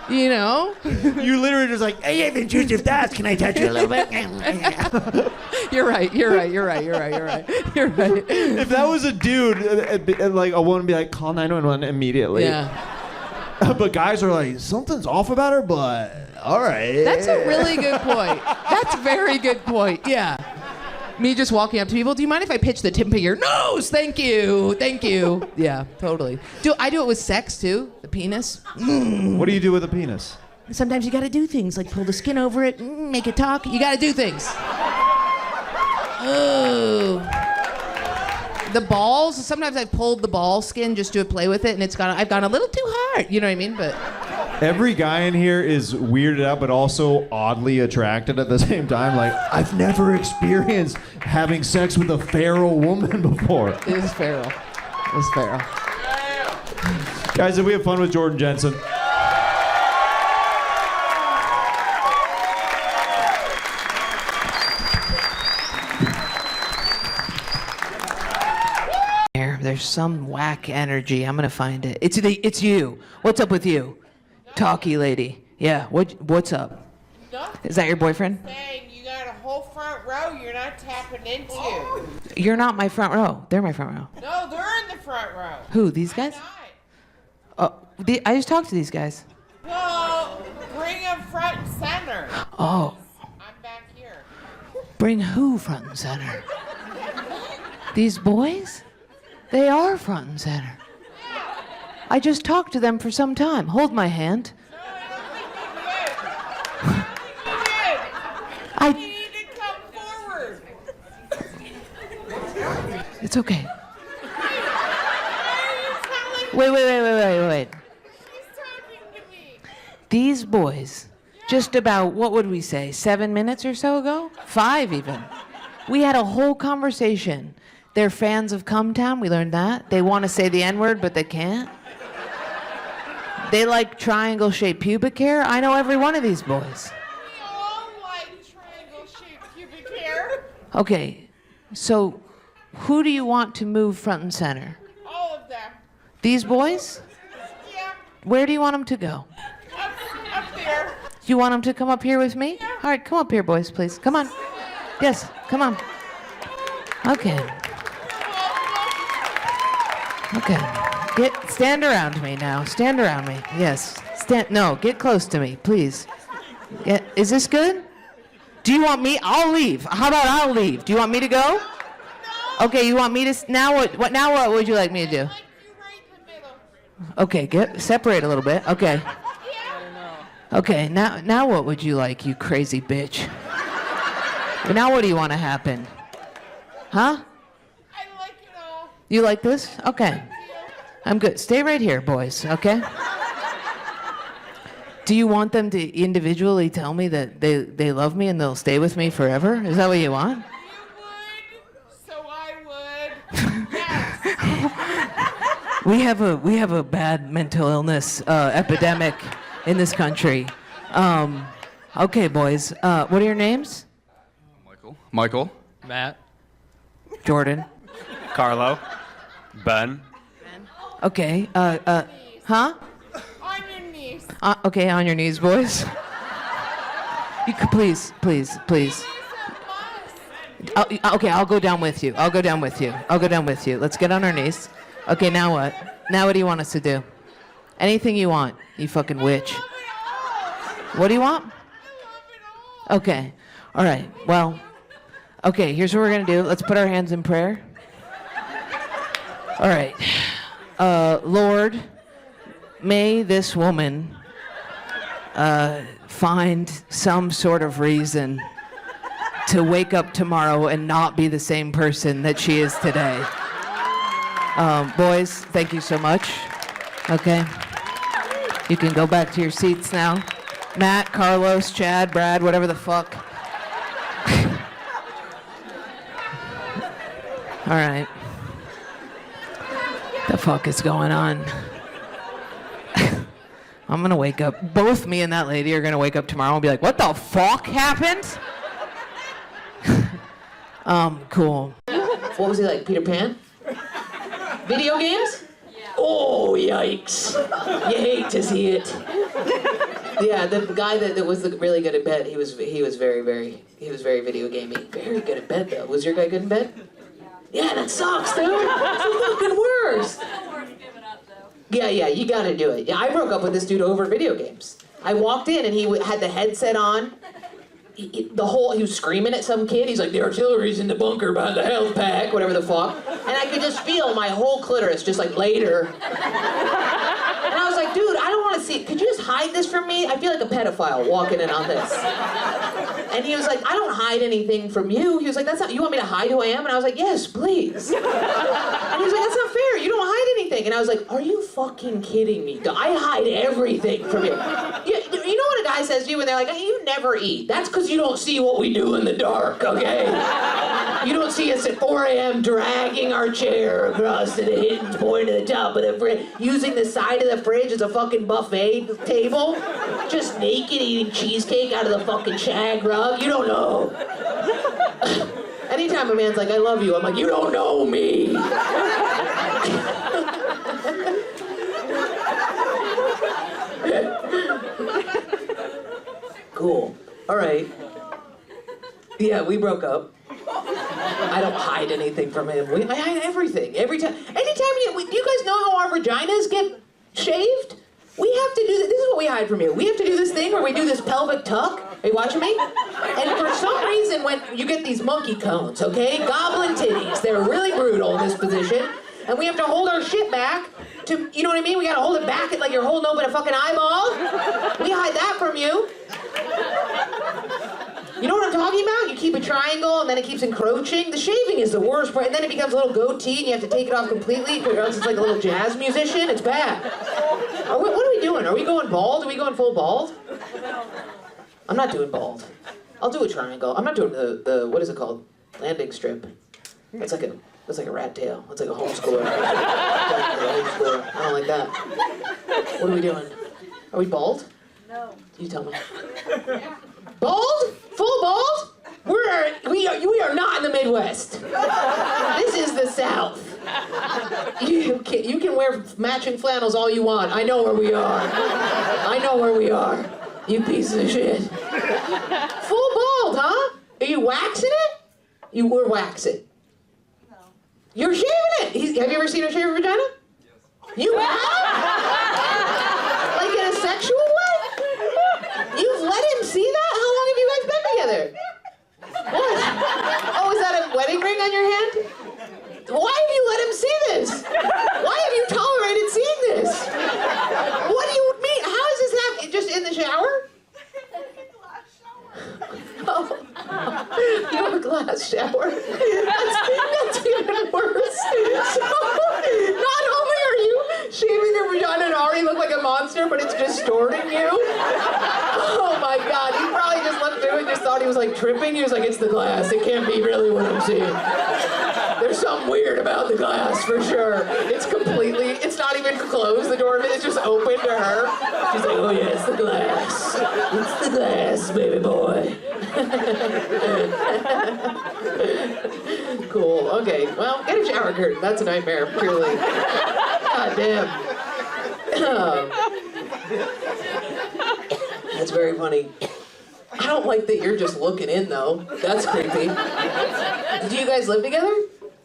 You literally just like, hey, you have intrusive thoughts. Can I touch you a little bit? You're right. If that was a dude, like a woman would be like, call 911 immediately. Yeah. But guys are like, something's off about her, but all right. That's a really good point. That's a very good point. Yeah. Me just walking up to people, do you mind if I pitch the tip of your nose? Thank you. Yeah, totally. I do it with sex too, the penis. What do you do with a penis? Sometimes you gotta do things, like pull the skin over it, make it talk. You gotta do things. Ooh. The balls, sometimes I've pulled the ball skin just to play with it, and I've gone a little too hard, you know what I mean? But every guy in here is weirded out, but also oddly attracted at the same time. Like, I've never experienced having sex with a feral woman before. It is feral. Guys, if we have fun with Jordan Jensen. There's some whack energy. I'm gonna find it. It's you. What's up with you? Talkie lady. Yeah, what's up? Nothing. Is that your boyfriend? Saying you got a whole front row you're not tapping into. You're not my front row. They're my front row. No, they're in the front row. Who, these guys? I'm not. Oh, I just talked to these guys. Well, bring them front and center. Oh, I'm back here. bring who front and center? These boys? They are front and center. I just talked to them for some time. Hold my hand. No, I don't think you did. You need to come forward. It's okay. Why are you telling me? Wait. She's talking to me. These boys, just about, what would we say, 7 minutes or so ago? 5 even. We had a whole conversation. They're fans of Cum Town, we learned that. They want to say the N-word, but they can't. They like triangle-shaped pubic hair. I know every one of these boys. We all like triangle-shaped pubic hair. Okay, so who do you want to move front and center? All of them. These boys? Yeah, Where do you want them to go? up there. You want them to come up here with me? Yeah. All right, come up here, boys, please. Come on. Yes, come on. Okay. Stand around me now. Stand around me. Yes. No, get close to me, please. Is this good? Do you want me? I'll leave. How about I'll leave? Do you want me to go? Okay, you want me to now what would you like me to do? Like you right in the middle. Okay, separate a little bit. Okay. Okay, now what would you like, you crazy bitch? Now what do you want to happen? Huh? I like it all. You like this? Okay. I'm good. Stay right here, boys, okay? Do you want them to individually tell me that they love me and they'll stay with me forever? Is that what you want? You would, so I would. Yes. We have a bad mental illness epidemic in this country. Okay, boys. What are your names? Michael. Matt. Jordan. Carlo. Ben. Okay. Huh? On your knees. Okay, on your knees, boys. You could please. Okay, I'll go down with you. I'll go down with you. Let's get on our knees. Okay, now what? Now what do you want us to do? Anything you want, you fucking witch. What do you want? Okay. All right. Well, okay, here's what we're going to do. Let's put our hands in prayer. All right. Lord, may this woman find some sort of reason to wake up tomorrow and not be the same person that she is today. Boys, thank you so much. Okay. You can go back to your seats now. Matt, Carlos, Chad, Brad, whatever the fuck. All right. The fuck is going on? I'm gonna wake up. Both me and that lady are gonna wake up tomorrow and be like, what the fuck happened? Cool. What was he like, Peter Pan? Video games? Yeah. Oh, yikes. You hate to see it. Yeah, the guy that was really good at bed, he was very video gamey. Very good at bed, though. Was your guy good in bed? Yeah, that sucks, dude. That's the fucking worst. Yeah, you gotta do it. Yeah, I broke up with this dude over video games. I walked in and he had the headset on. He was screaming at some kid. He's like, the artillery's in the bunker behind the health pack, whatever the fuck. And I could just feel my whole clitoris just like later. And I was like, dude, I don't want to see it. Could you just hide this from me? I feel like a pedophile walking in on this. And he was like, I don't hide anything from you. He was like, that's not, you want me to hide who I am? And I was like, yes, please. And he was like, that's not fair. You don't hide anything. And I was like, are you fucking kidding me? I hide everything from you. You know what a guy says to you when they're like, hey, you never eat. That's because you don't see what we do in the dark, okay? You don't see us at 4 a.m. dragging our chair across to the hidden point at the top of the fridge, using the side of the fridge as a fucking buffet table, just naked eating cheesecake out of the fucking shag rug. You don't know. Anytime a man's like, I love you, I'm like, you don't know me. Cool. All right. Yeah, we broke up. I don't hide anything from him. I hide everything. Every time. Anytime do you guys know how our vaginas get shaved? We have to do this. This is what we hide from you. We have to do this thing where we do this pelvic tuck. Are you watching me? And for some reason, when you get these monkey cones, okay? Goblin titties. They're really brutal in this position. And we have to hold our shit back to, you know what I mean? We gotta hold it back like you're holding open a fucking eyeball. We hide that from you. You know what I'm talking about? You keep a triangle and then it keeps encroaching. The shaving is the worst part, and then it becomes a little goatee and you have to take it off completely or else it's like a little jazz musician. It's bad. What are we doing? Are we going bald? Are we going full bald? I'm not doing bald. I'll do a triangle. I'm not doing the what is it called? Landing strip. It's like a rat tail. It's like a homeschooler. I don't like that. What are we doing? Are we bald? No. You tell me. Bald? Full bald? We are not in the Midwest. This is the South. You can wear matching flannels all you want. I know where we are. You piece of shit. Full bald, huh? Are you waxing it? You were waxing. No. You're shaving it. Have you ever seen her shave her vagina? Yes. You have? Like in a sexual way? You've let him see that? How long have you guys been together? What? Oh, is that a wedding ring on your hand? Why have you let him see this? Why have you tolerated seeing this? What do you mean? How is this happening? Just in the shower? Oh, you have a glass shower? That's even worse. So, not only are you shaving your vagina and already look like a monster, but it's distorting you? Oh my God, he probably just looked through and just thought he was like tripping. He was like, it's the glass. It can't be really what I'm seeing. There's something weird about the glass for sure. It's not even closed, the door of it is just open to her. She's like, oh yeah, it's the glass. It's the glass, baby boy. Cool, okay. Well, get a shower curtain. That's a nightmare, purely. God damn. That's very funny. I don't like that you're just looking in, though. That's creepy. Do you guys live together?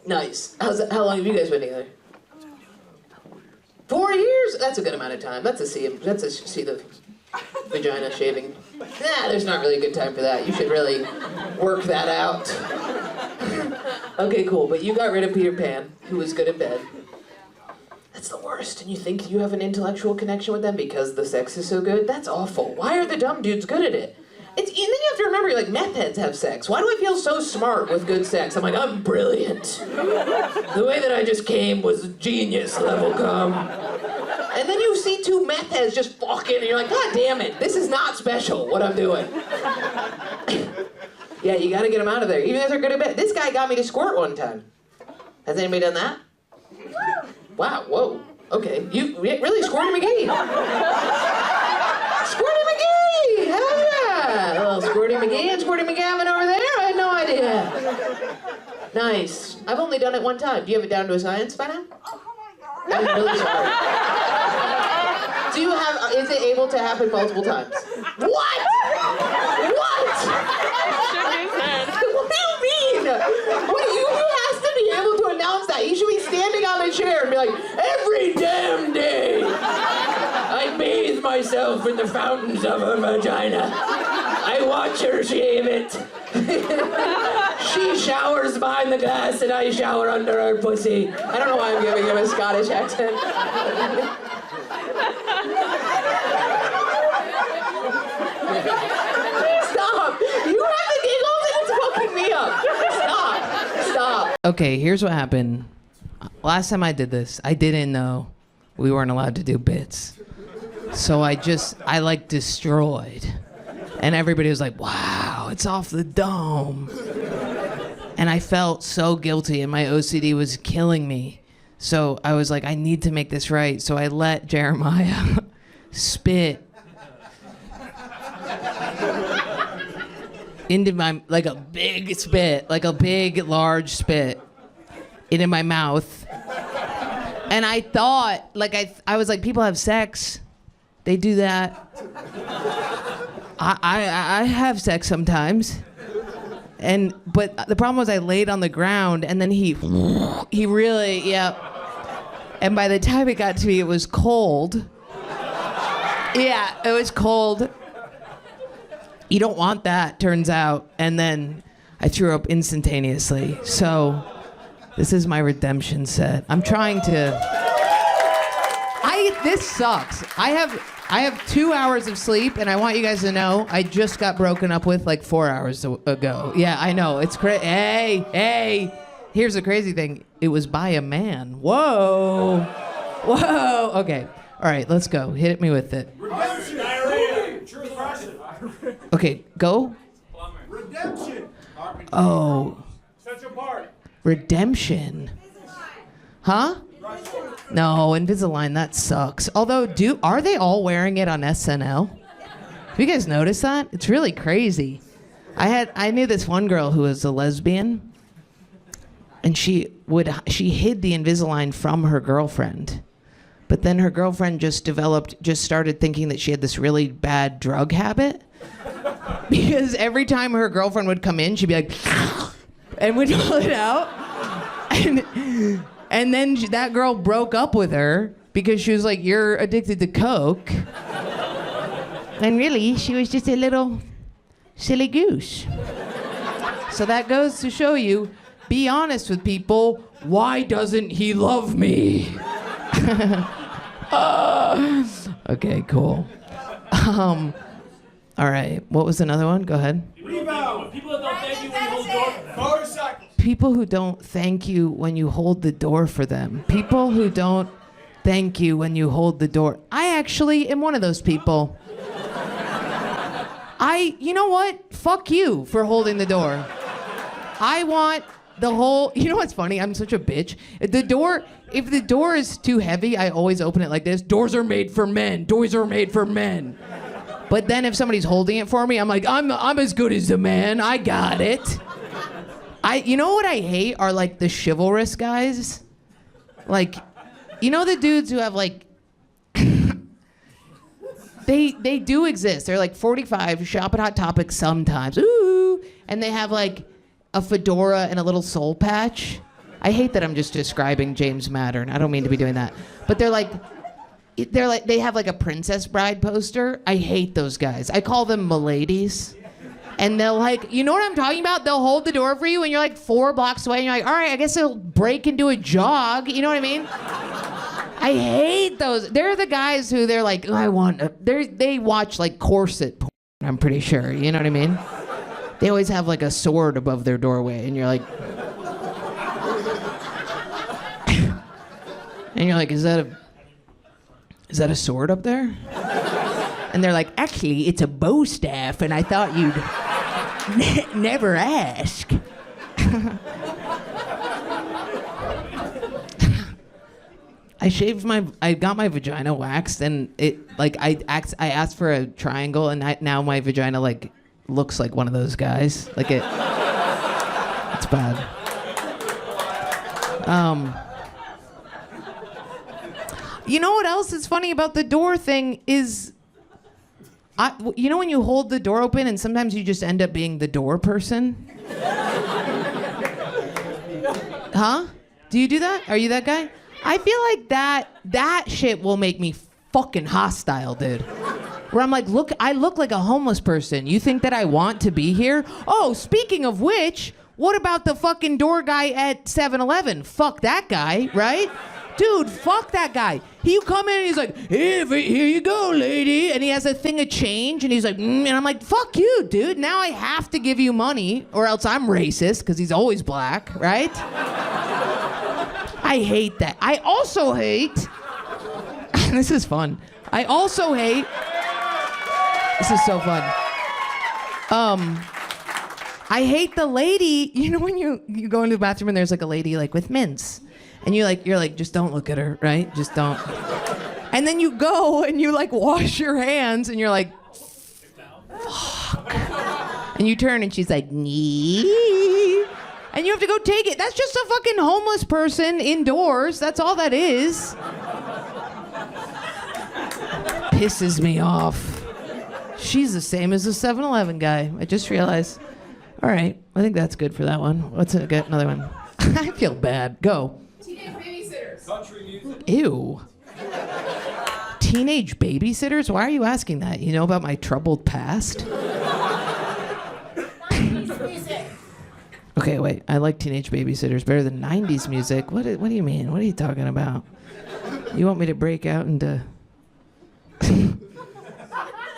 Nice. How long have you guys been together? 4 years? That's a good amount of time. That's a see the vagina shaving. Nah, there's not really a good time for that. You should really work that out. Okay, cool. But you got rid of Peter Pan, who was good in bed. That's the worst. And you think you have an intellectual connection with them because the sex is so good? That's awful. Why are the dumb dudes good at it? And then you have to remember, like, meth heads have sex. Why do I feel so smart with good sex? I'm like, I'm brilliant. The way that I just came was genius level cum. And then you see two meth heads just fucking, and you're like, God damn it, this is not special, what I'm doing. Yeah, you gotta get them out of there, even if they're good at bed. This guy got me to squirt one time. Has anybody done that? Wow, whoa, okay. You really Squirty McGee. Squirty McGee, hell yeah. A little Squirty McGee and Squirty McGavin over there, I had no idea. Nice. I've only done it one time. Do you have it down to a science by now? I'm really sorry. Is it able to happen multiple times? What? What? What do you mean? You has to be able to announce that. You should be standing on a chair and be like, every damn day, I bathe myself in the fountains of her vagina. I watch her shave it. She showers behind the glass and I shower under her pussy. I don't know why I'm giving him a Scottish accent. Stop! You have the giggles and it's fucking me up. Stop. Okay, here's what happened. Last time I did this, I didn't know we weren't allowed to do bits. So I like destroyed. And everybody was like, wow, it's off the dome. And I felt so guilty and my OCD was killing me. So I was like, I need to make this right. So I let Jeremiah spit into my, like a big spit, like a big, large spit into my mouth. And I thought, like, I was like, people have sex. They do that. I have sex sometimes. But the problem was I laid on the ground and then he really, yeah. And by the time it got to me, it was cold. Yeah, it was cold. You don't want that, turns out. And then I threw up instantaneously. So this is my redemption set. I'm trying to... This sucks. I have 2 hours of sleep, and I want you guys to know I just got broken up with like 4 hours ago. Yeah, I know. It's crazy. Hey. Here's the crazy thing. It was by a man. Whoa. Okay. All right, let's go. Hit me with it. Okay, go. Redemption. Oh. Central Park. Redemption. Huh? No, Invisalign, that sucks. Although, are they all wearing it on SNL? Have you guys noticed that? It's really crazy. I knew this one girl who was a lesbian, and she hid the Invisalign from her girlfriend. But then her girlfriend just started thinking that she had this really bad drug habit. Because every time her girlfriend would come in, she'd be like, and would pull it out. And then that girl broke up with her because she was like, you're addicted to coke. And really, she was just a little silly goose. So that goes to show you, be honest with people. Why doesn't he love me? Okay, cool. All right, what was another one? Go ahead. Rebound. People that don't thank you when you hold the door for them. Motorcycles. People who don't thank you when you hold the door for them. People who don't thank you when you hold the door. I actually am one of those people. You know what? Fuck you for holding the door. I want the whole, you know what's funny? I'm such a bitch. If the door is too heavy, I always open it like this. Doors are made for men. Doors are made for men. But then if somebody's holding it for me, I'm like, I'm as good as the man. I got it. You know what I hate are like the chivalrous guys? Like, you know the dudes who have like, they do exist. They're like 45, shop at Hot Topic sometimes. Ooh, and they have like a fedora and a little soul patch. I hate that I'm just describing James Mattern. I don't mean to be doing that. But they have like a Princess Bride poster. I hate those guys. I call them miladies. And they'll like, you know what I'm talking about? They'll hold the door for you and you're like 4 blocks away and you're like, all right, I guess it'll break into a jog. You know what I mean? I hate those. They're the guys who they're like, they watch like corset porn, I'm pretty sure. You know what I mean? They always have like a sword above their doorway and you're like, and you're like, is that a sword up there? And they're like, actually, it's a bow staff, and I thought you'd never ask. I got my vagina waxed, and I asked for a triangle, and now my vagina like looks like one of those guys. Like it's bad. You know what else is funny about the door thing is, you know when you hold the door open and sometimes you just end up being the door person? Huh? Do you do that? Are you that guy? I feel like that shit will make me fucking hostile, dude. Where I'm like, look, I look like a homeless person. You think that I want to be here? Oh, speaking of which, what about the fucking door guy at 7-Eleven? Fuck that guy, right? Dude, fuck that guy. You come in and he's like, here you go, lady. And he has a thing of change and he's like, and I'm like, fuck you, dude. Now I have to give you money or else I'm racist because he's always black, right? I hate that. I also hate, this is fun. I also hate, this is so fun. I hate the lady, you know when you go into the bathroom and there's like a lady like with mints. And you're like, just don't look at her, right? Just don't. And then you go and you like wash your hands and you're like, fuck. And you turn and she's like, nee. And you have to go take it. That's just a fucking homeless person indoors. That's all that is. Pisses me off. She's the same as the 7-Eleven guy. I just realized. All right, I think that's good for that one. Let's get another one. I feel bad. Go. Country music. Ew. Teenage babysitters? Why are you asking that? You know about my troubled past? Okay, wait. I like teenage babysitters better than 90s music. What do you mean? What are you talking about? You want me to break out into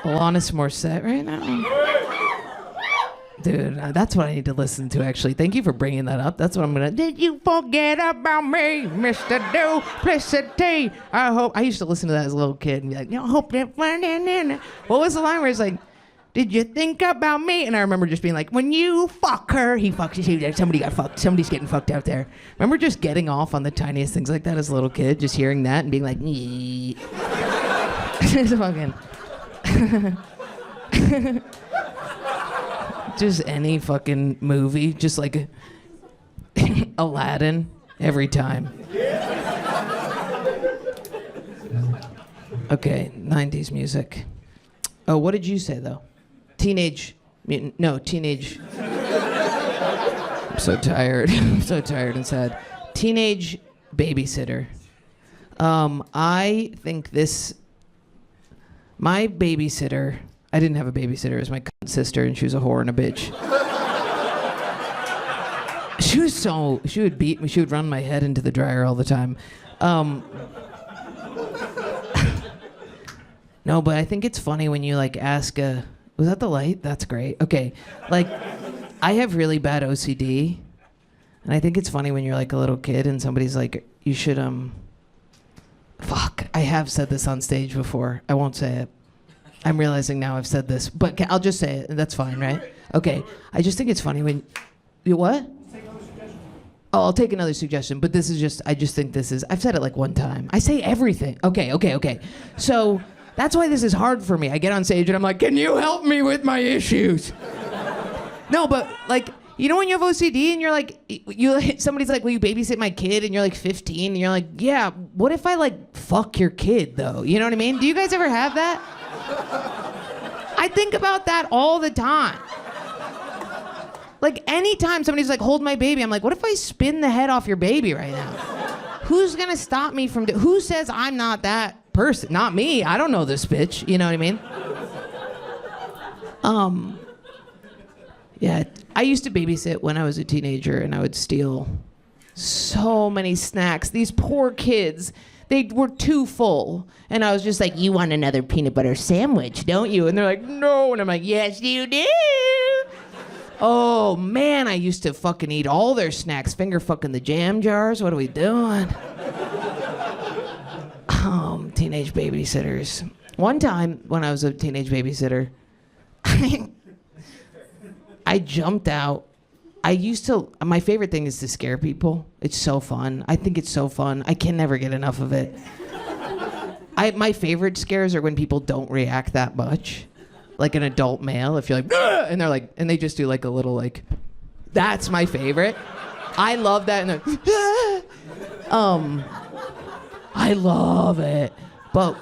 Alanis Morissette right now? Dude, that's what I need to listen to, actually. Thank you for bringing that up. That's what I'm gonna. Did you forget about me, Mr. Duplicity? I used to listen to that as a little kid and be like, hope that. What was the line where it's like, did you think about me? And I remember just being like, when you fuck her, he fucks you. Somebody got fucked. Somebody's getting fucked out there. Remember just getting off on the tiniest things like that as a little kid, just hearing that and being like, nee. It's fucking. Just any fucking movie, just like Aladdin every time. Okay, 90s music. Oh, what did you say though? Teenage. I'm so tired. I'm so tired and sad. Teenage babysitter. I think my babysitter. I didn't have a babysitter. It was my sister, and she was a whore and a bitch. She would beat me. She would run my head into the dryer all the time. No, but I think it's funny when you like ask was that the light? That's great. Okay. Like, I have really bad OCD, and I think it's funny when you're like a little kid and somebody's like, you should, fuck, I have said this on stage before. I won't say it. I'm realizing now I've said this, but I'll just say it. That's fine, right? Okay. I just think it's funny when... You what? Oh, I'll take another suggestion, but this is just, I just think this is, I've said it like one time. I say everything. Okay. So that's why this is hard for me. I get on stage and I'm like, can you help me with my issues? No, but like, you know when you have OCD and you're like, somebody's like, will you babysit my kid? And you're like 15 and you're like, yeah, what if I like fuck your kid though? You know what I mean? Do you guys ever have that? I think about that all the time. Like anytime somebody's like, hold my baby, I'm like, what if I spin the head off your baby right now? Who's gonna stop me from, who says I'm not that person? Not me, I don't know this bitch, you know what I mean? Yeah, I used to babysit when I was a teenager and I would steal so many snacks. These poor kids, they were too full. And I was just like, you want another peanut butter sandwich, don't you? And they're like, no. And I'm like, yes, you do. Oh, man, I used to fucking eat all their snacks, finger fucking the jam jars. What are we doing? Teenage babysitters. One time when I was a teenage babysitter, I jumped out. My favorite thing is to scare people. It's so fun. I think it's so fun. I can never get enough of it. My favorite scares are when people don't react that much. Like an adult male, if you're like, "Ugh!" and they're like, and they just do like a little like, that's my favorite. I love that. And they're, I love it. But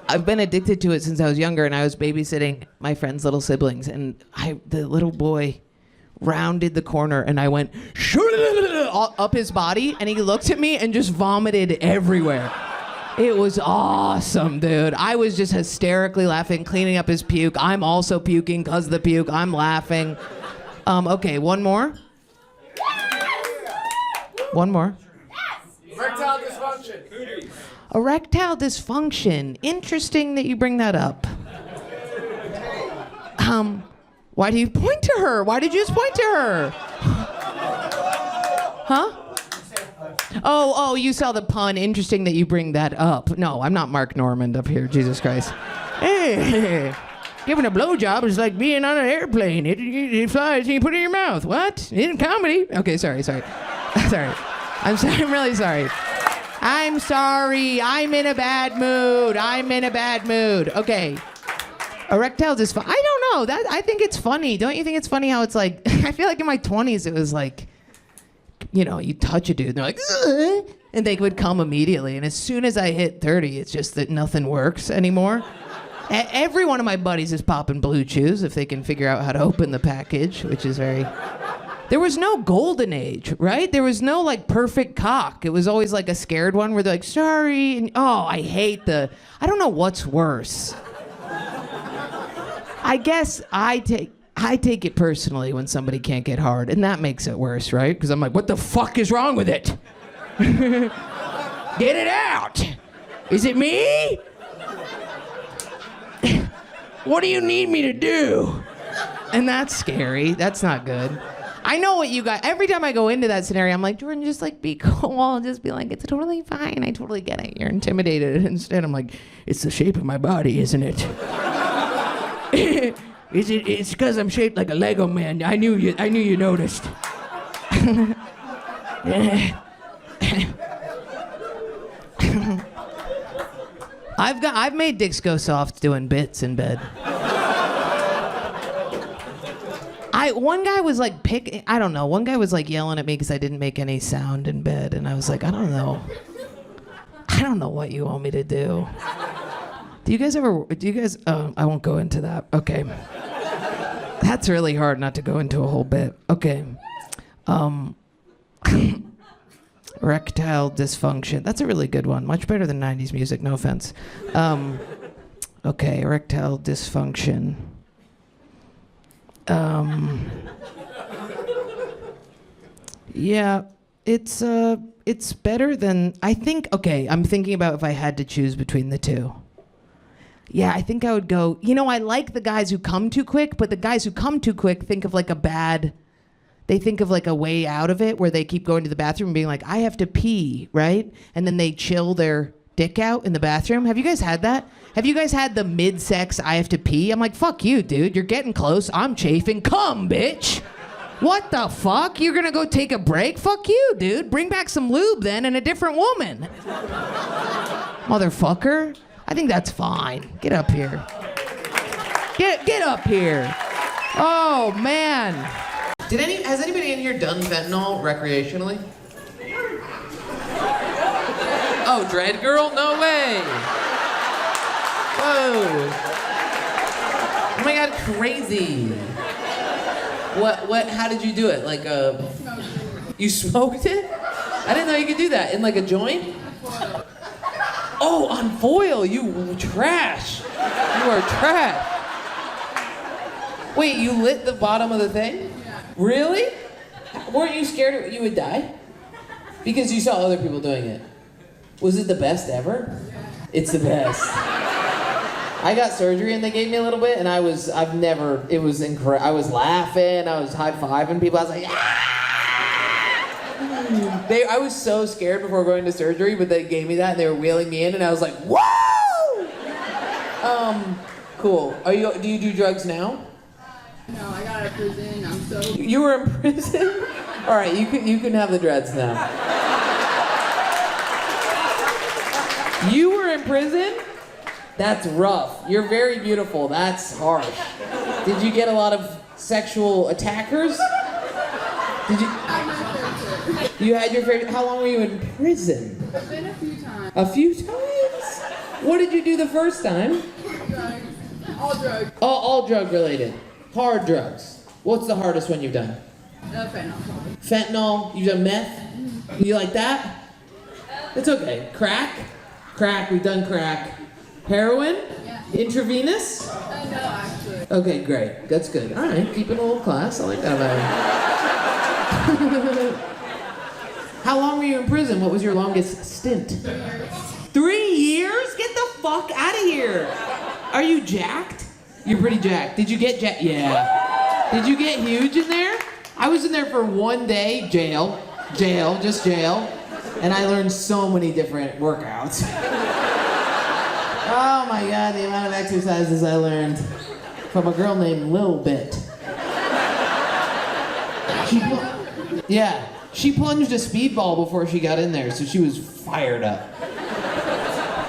I've been addicted to it since I was younger, and I was babysitting my friend's little siblings, and the little boy rounded the corner, and I went up his body, and he looked at me and just vomited everywhere. It was awesome, dude. I was just hysterically laughing, cleaning up his puke. I'm also puking because of the puke. I'm laughing. Okay, one more. One more. Erectile dysfunction. Erectile dysfunction. Interesting that you bring that up. Why do you point to her? Why did you just point to her? Huh? Oh, you saw the pun. Interesting that you bring that up. No, I'm not Mark Normand up here. Jesus Christ. Hey, giving a blowjob is like being on an airplane. It flies and you put it in your mouth. What? In comedy? Okay, sorry. Sorry. I'm really sorry. I'm sorry. I'm in a bad mood. Okay. Erectile dysfunction. I don't know. I think it's funny. Don't you think it's funny how it's like, I feel like in my 20s it was like, you know, you touch a dude and they're like, ugh, and they would come immediately. And as soon as I hit 30, it's just that nothing works anymore. Every one of my buddies is popping Blue Chews if they can figure out how to open the package, which is very... There was no golden age, right? There was no like perfect cock. It was always like a scared one where they're like, sorry. And I hate I don't know what's worse. I guess I take it personally when somebody can't get hard, and that makes it worse, right? Because I'm like, what the fuck is wrong with it? Get it out. Is it me? What do you need me to do? And that's scary. That's not good. I know what you got. Every time I go into that scenario, I'm like, Jordan, just like be cool. Just be like, it's totally fine. I totally get it. You're intimidated. Instead, I'm like, it's the shape of my body, isn't it? It's because I'm shaped like a Lego man. I knew you noticed. I've made dicks go soft doing bits in bed. One guy was like I don't know. One guy was like yelling at me because I didn't make any sound in bed, and I was like, I don't know what you want me to do. Do you guys? I won't go into that. Okay. That's really hard not to go into a whole bit. Okay. Erectile dysfunction. That's a really good one. Much better than 90s music, no offense. Okay, erectile dysfunction. Yeah, it's better than, I think, okay, I'm thinking about if I had to choose between the two. Yeah, I think I would go, I like the guys who come too quick, but the guys who come too quick think of like they think of like a way out of it where they keep going to the bathroom and being like, I have to pee, right? And then they chill their dick out in the bathroom. Have you guys had that? Have you guys had the mid-sex, I have to pee? I'm like, fuck you, dude. You're getting close. I'm chafing. Come, bitch. What the fuck? You're gonna go take a break? Fuck you, dude. Bring back some lube then and a different woman. Motherfucker. I think that's fine. Get up here. Get up here. Oh, man. Has anybody in here done fentanyl recreationally? Oh, Dread Girl? No way. Whoa. Oh my God, crazy. How did you do it? Like, you smoked it? I didn't know you could do that. In like a joint? Oh, on foil, you trash. You are trash. Wait, you lit the bottom of the thing? Yeah. Really? Weren't you scared you would die? Because you saw other people doing it. Was it the best ever? Yeah. It's the best. I got surgery and they gave me a little bit and it was incredible. I was laughing, I was high-fiving people, I was like, ah! I was so scared before going to surgery, but they gave me that and they were wheeling me in and I was like, whoa! Cool. Do you do drugs now? No, I got out of prison. I'm so. You were in prison? All right, you can have the dreads now. You were in prison? That's rough. You're very beautiful. That's harsh. Did you get a lot of sexual attackers? Did you? You had your favorite. How long were you in prison? I've been a few times. A few times? What did you do the first time? Drugs. All drugs. All drug related. Hard drugs. What's the hardest one you've done? Fentanyl. Fentanyl. You've done meth? You like that? It's okay. Crack? Crack. We've done crack. Heroin? Yeah. Intravenous? No, actually. Okay, great. That's good. All right, keeping a little class. I like that about you. How long were you in prison? What was your longest stint? 3 years. 3 years? Get the fuck out of here. Are you jacked? You're pretty jacked. Did you get jacked? Yeah. Did you get huge in there? I was in there for 1 day. Jail, just jail. And I learned so many different workouts. Oh my God, the amount of exercises I learned from a girl named Lil Bit. She plunged a speedball before she got in there, so she was fired up.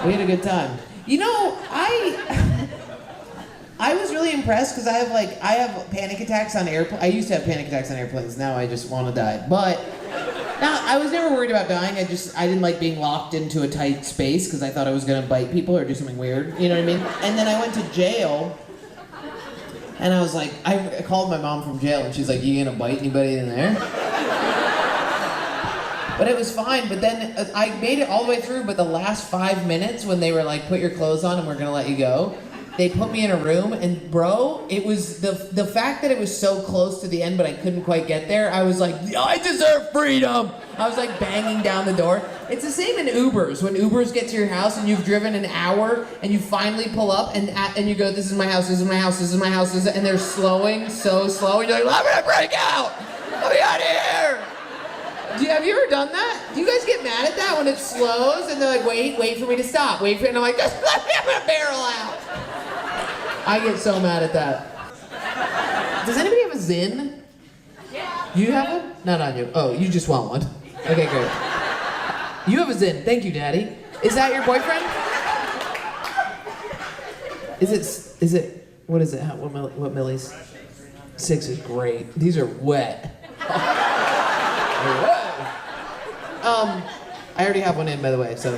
We had a good time. You know, I was really impressed because I have panic attacks on airplanes. I used to have panic attacks on airplanes. Now I just want to die. But I was never worried about dying. I didn't like being locked into a tight space because I thought I was gonna bite people or do something weird. You know what I mean? And then I went to jail, and I was like, I called my mom from jail, and she's like, "You gonna bite anybody in there?" But it was fine. But then I made it all the way through. But the last 5 minutes, when they were like, "Put your clothes on, and we're gonna let you go," they put me in a room, and bro, it was the fact that it was so close to the end, but I couldn't quite get there. I was like, I deserve freedom. I was like banging down the door. It's the same in Ubers. When Ubers get to your house and you've driven an hour and you finally pull up and you go, "This is my house. This is my house. This is my house." And they're slowing so slow, and you're like, "Let me break out. Let me out of here." Have you ever done that? Do you guys get mad at that when it slows and they're like, wait for me to stop, and I'm like, just let me have a barrel out. I get so mad at that. Does anybody have a Zin? Yeah. You have one? Not on you. Oh, you just want one. Okay, great. You have a Zin. Thank you, Daddy. Is that your boyfriend? Is it, what is it? What millis? 6 is great. These are wet. I already have one in, by the way, so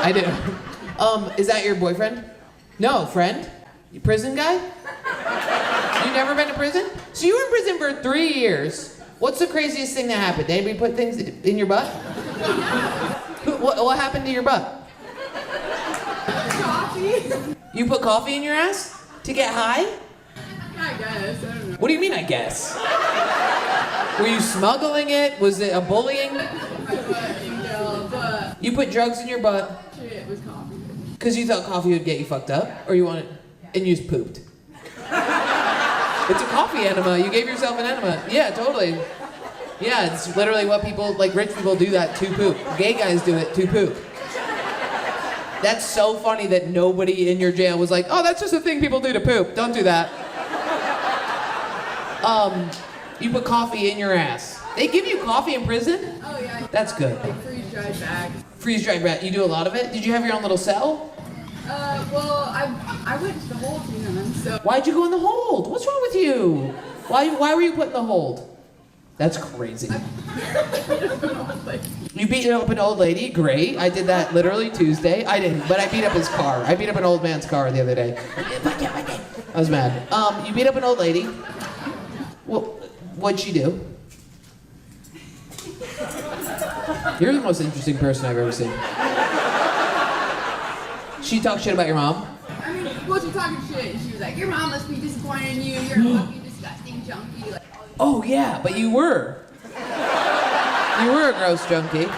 I do. Is that your boyfriend? No, friend? You prison guy? You never been to prison? So you were in prison for 3 years. What's the craziest thing that happened? Did anybody put things in your butt? What happened to your butt? Coffee. You put coffee in your ass? To get high? I guess. I don't know. What do you mean, I guess? Were you smuggling it? Was it a bullying? But You put drugs in your butt it was coffee. because you thought coffee would get you fucked up? Or you wanted, and you just pooped? It's a coffee enema. You gave yourself an enema. Yeah, totally. Yeah, it's literally what people, like rich people do that to poop. Gay guys do it to poop. That's so funny that nobody in your jail was like, "Oh, that's just a thing people do to poop. Don't do that." You put coffee in your ass. They give you coffee in prison? Oh yeah. That's good. Like freeze-dried bags. Freeze-dried rat. You do a lot of it? Did you have your own little cell? Well, I went to the whole team, so. Why'd you go in the hold? What's wrong with you? Why were you put in the hold? That's crazy. You beat up an old lady? Great. I did that literally Tuesday. I didn't, but I beat up his car. I beat up an old man's car the other day. I was mad. You beat up an old lady. Well, what'd she do? You're the most interesting person I've ever seen. She talked shit about your mom? I mean, well, she talking shit, and she was like, "Your mom must be disappointed in you. You're a fucking disgusting junkie." Like, Oh yeah, but you were. You were a gross junkie.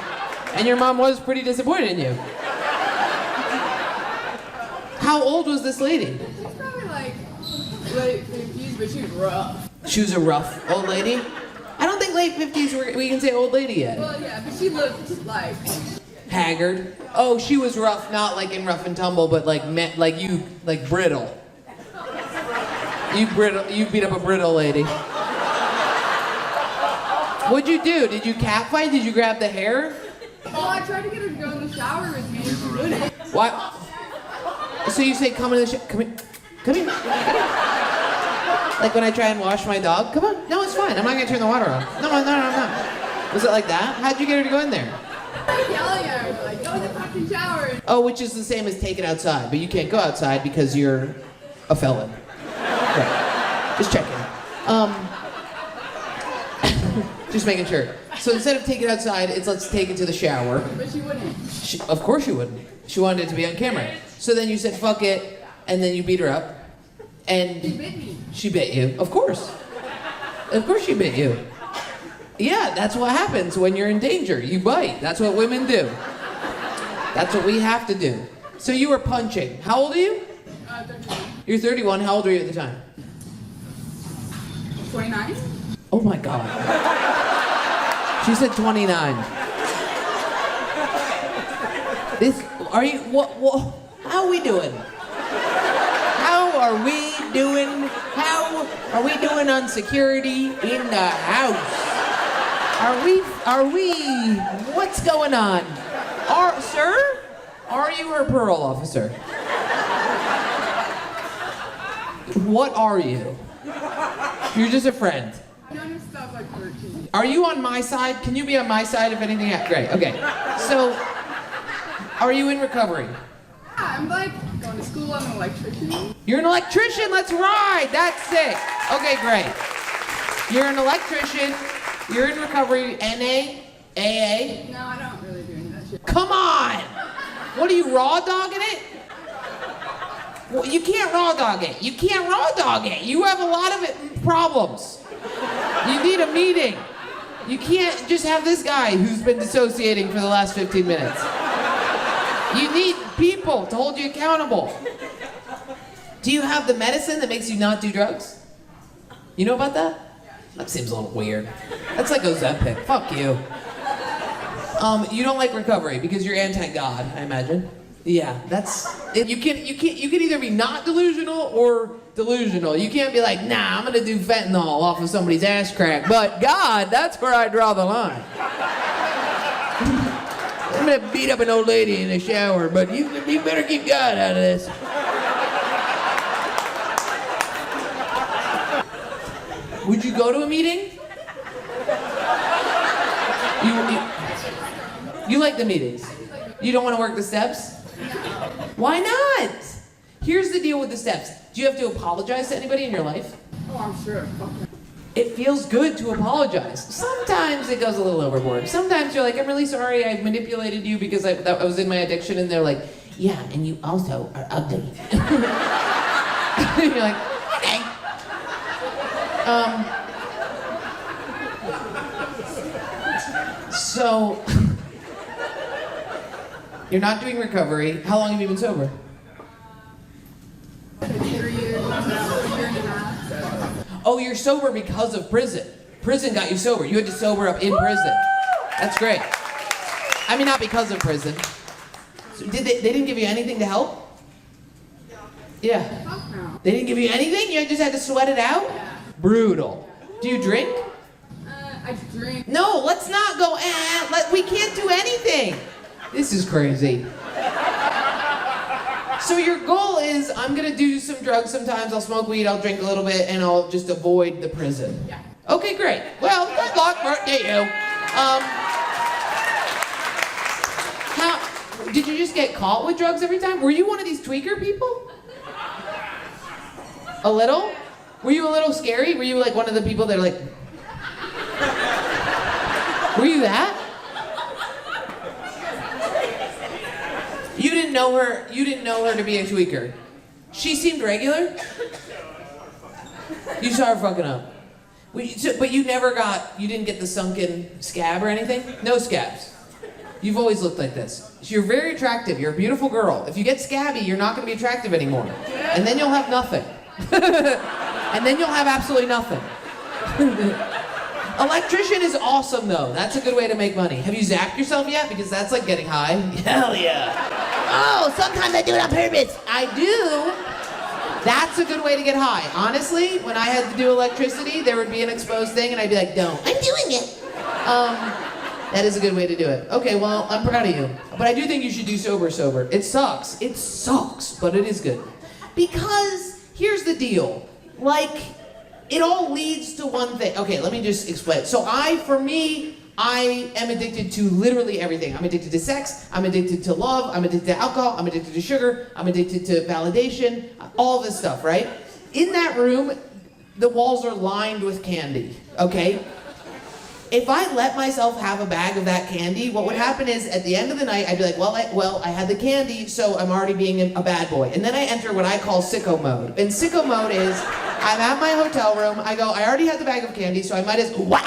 And your mom was pretty disappointed in you. How old was this lady? she's probably like late 50s, but she was rough. She was a rough old lady? I don't think late 50s we can say old lady yet. Well, yeah, but she looked just like. Haggard. Oh, she was rough, not like in rough and tumble, but like brittle. You beat up a brittle lady. What'd you do? Did you catfight? Did you grab the hair? Well, I tried to get her to go in the shower with me, and she wouldn't. What? So you say, come in the shower. Come here. Come here. Like when I try and wash my dog? Come on. No, it's fine. I'm not going to turn the water on. No, I'm not. Was it like that? How'd you get her to go in there? I was yelling at her, like, go in the fucking shower. Oh, which is the same as take it outside. But you can't go outside because you're a felon. Right. Just checking. Just making sure. So instead of take it outside, it's let's take it to the shower. But she wouldn't. Of course she wouldn't. She wanted it to be on camera. So then you said, fuck it, and then you beat her up. And She bit me. she bit you. Of course. Of course she bit you. Yeah, that's what happens when you're in danger. You bite. That's what women do. That's what we have to do. So you were punching. How old are you? 31. You're 31. How old were you at the time? 29? Oh my God. She said 29. How are we doing? How are we doing on security in the house? What's going on? Sir? Are you her parole officer? What are you? You're just a friend. I've done stuff like 13. Are you on my side? Can you be on my side if anything happens? Great, okay. So, are you in recovery? Yeah, I'm like going to school. I'm an electrician. You're an electrician, let's ride! That's sick. Okay, great. You're an electrician, you're in recovery, NA, AA? No, I don't really do any of that shit. Come on! What are you, raw dogging it? Well, you can't raw dog it. You can't raw dog it. You have a lot of problems. You need a meeting. You can't just have this guy who's been dissociating for the last 15 minutes. You need people to hold you accountable. Do you have the medicine that makes you not do drugs? You know about that? That seems a little weird. That's like Ozempic. Fuck you. You don't like recovery because you're anti-God, I imagine. Yeah, that's it. You can either be not delusional or delusional. You can't be like, nah, I'm gonna do fentanyl off of somebody's ass crack. But God, that's where I draw the line. I'm gonna beat up an old lady in the shower, but you better keep God out of this. Would you go to a meeting? You like the meetings? You don't want to work the steps? Why not? Here's the deal with the steps. Do you have to apologize to anybody in your life? Oh, I'm sure. Fuck that. It feels good to apologize. Sometimes it goes a little overboard. Sometimes you're like, I'm really sorry I manipulated you because I was in my addiction, and they're like, yeah, and you also are ugly. You're like, okay. So, you're not doing recovery. How long have you been sober? 3 years, now, a year and a half. So. Oh, you're sober because of prison. Prison got you sober. You had to sober up in prison. That's great. I mean, not because of prison. So they didn't give you anything to help? Yeah. Fuck no. They didn't give you anything? You just had to sweat it out? Yeah. Brutal. Do you drink? I drink. No, let's not go. We can't do anything. This is crazy. So your goal is, I'm gonna do some drugs sometimes, I'll smoke weed, I'll drink a little bit, and I'll just avoid the prison. Yeah. Okay, great. Well, good luck, birthday you. How, did you just get caught with drugs every time? Were you one of these tweaker people? A little? Were you a little scary? Were you like one of the people that are like... Were you that? You didn't know her to be a tweaker. She seemed regular? You saw her fucking up. But you didn't get the sunken scab or anything? No scabs. You've always looked like this. You're very attractive. You're a beautiful girl. If you get scabby, you're not going to be attractive anymore. And then you'll have nothing. And then you'll have absolutely nothing. Electrician is awesome, though. That's a good way to make money. Have you zapped yourself yet? Because that's like getting high. Hell yeah. Oh, sometimes I do it on purpose. I do. That's a good way to get high. Honestly, when I had to do electricity, there would be an exposed thing, and I'd be like, don't. I'm doing it. That is a good way to do it. Okay, well, I'm proud of you. But I do think you should do sober. It sucks. It sucks, but it is good. Because here's the deal. Like, it all leads to one thing. Okay, let me just explain. So I am addicted to literally everything. I'm addicted to sex, I'm addicted to love, I'm addicted to alcohol, I'm addicted to sugar, I'm addicted to validation, all this stuff, right? In that room, the walls are lined with candy, okay? If I let myself have a bag of that candy, what would happen is at the end of the night, I'd be like, well, I had the candy, so I'm already being a bad boy. And then I enter what I call sicko mode. And sicko mode is, I'm at my hotel room, I already had the bag of candy, so I might as well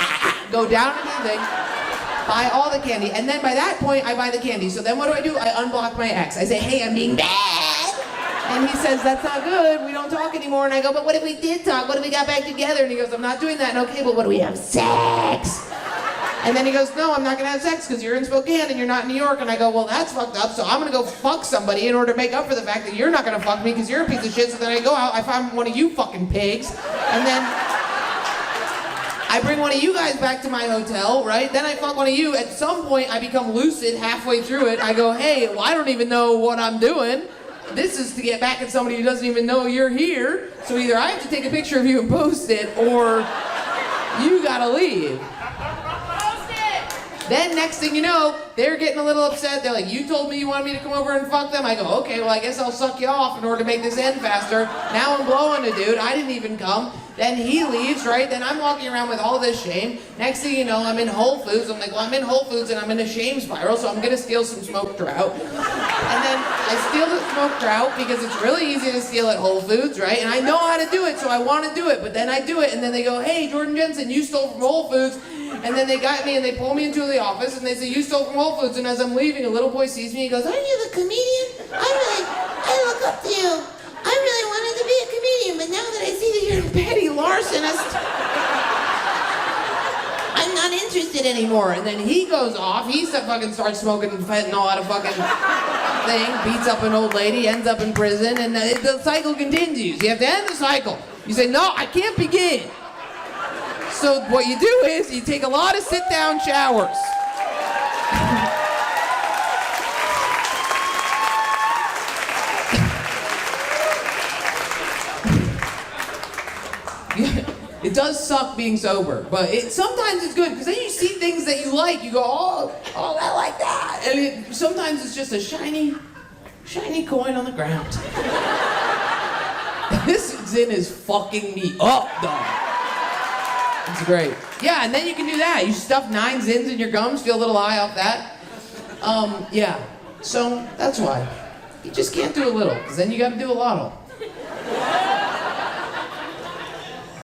go down into the thing, buy all the candy, and then by that point, I buy the candy. So then what do? I unblock my ex. I say, hey, I'm being bad. And he says, that's not good, we don't talk anymore. And I go, but what if we did talk? What if we got back together? And he goes, I'm not doing that. And okay, but what do we have? Sex. And then he goes, no, I'm not gonna have sex because you're in Spokane and you're not in New York. And I go, well, that's fucked up, so I'm gonna go fuck somebody in order to make up for the fact that you're not gonna fuck me because you're a piece of shit. So then I go out, I find one of you fucking pigs, and then I bring one of you guys back to my hotel, right? Then I fuck one of you. At some point, I become lucid halfway through it. I go, hey, well, I don't even know what I'm doing. This is to get back at somebody who doesn't even know you're here. So either I have to take a picture of you and post it, or you gotta leave. Then next thing you know, they're getting a little upset. They're like, you told me you wanted me to come over and fuck them? I go, okay, well, I guess I'll suck you off in order to make this end faster. Now I'm blowing a dude. I didn't even come. Then he leaves, right? Then I'm walking around with all this shame. Next thing you know, I'm in Whole Foods. I'm like, well, I'm in Whole Foods and I'm in a shame spiral, so I'm going to steal some smoked trout. And then I steal the smoked trout because it's really easy to steal at Whole Foods, right? And I know how to do it, so I want to do it. But then I do it, and then they go, hey, Jordan Jensen, you stole from Whole Foods. And then they got me and they pull me into the office and they say, you stole from Whole Foods. And as I'm leaving, a little boy sees me and he goes, aren't you the comedian? I look up to you. I really wanted to be a comedian, but now that I see that you're a petty larcenist, I'm not interested anymore. And then he goes off, he fucking starts smoking fentanyl out of fucking thing, beats up an old lady, ends up in prison, and the cycle continues. You have to end the cycle. You say, no, I can't begin. So what you do is you take a lot of sit-down showers. It does suck being sober, but sometimes it's good because then you see things that you like. You go, oh, I like that, and sometimes it's just a shiny coin on the ground. This Zin is fucking me up, dog. It's great. Yeah, and then you can do that. You stuff 9 Zins in your gums, feel a little high off that. Yeah. So that's why. You just can't do a little, because then you got to do a lot.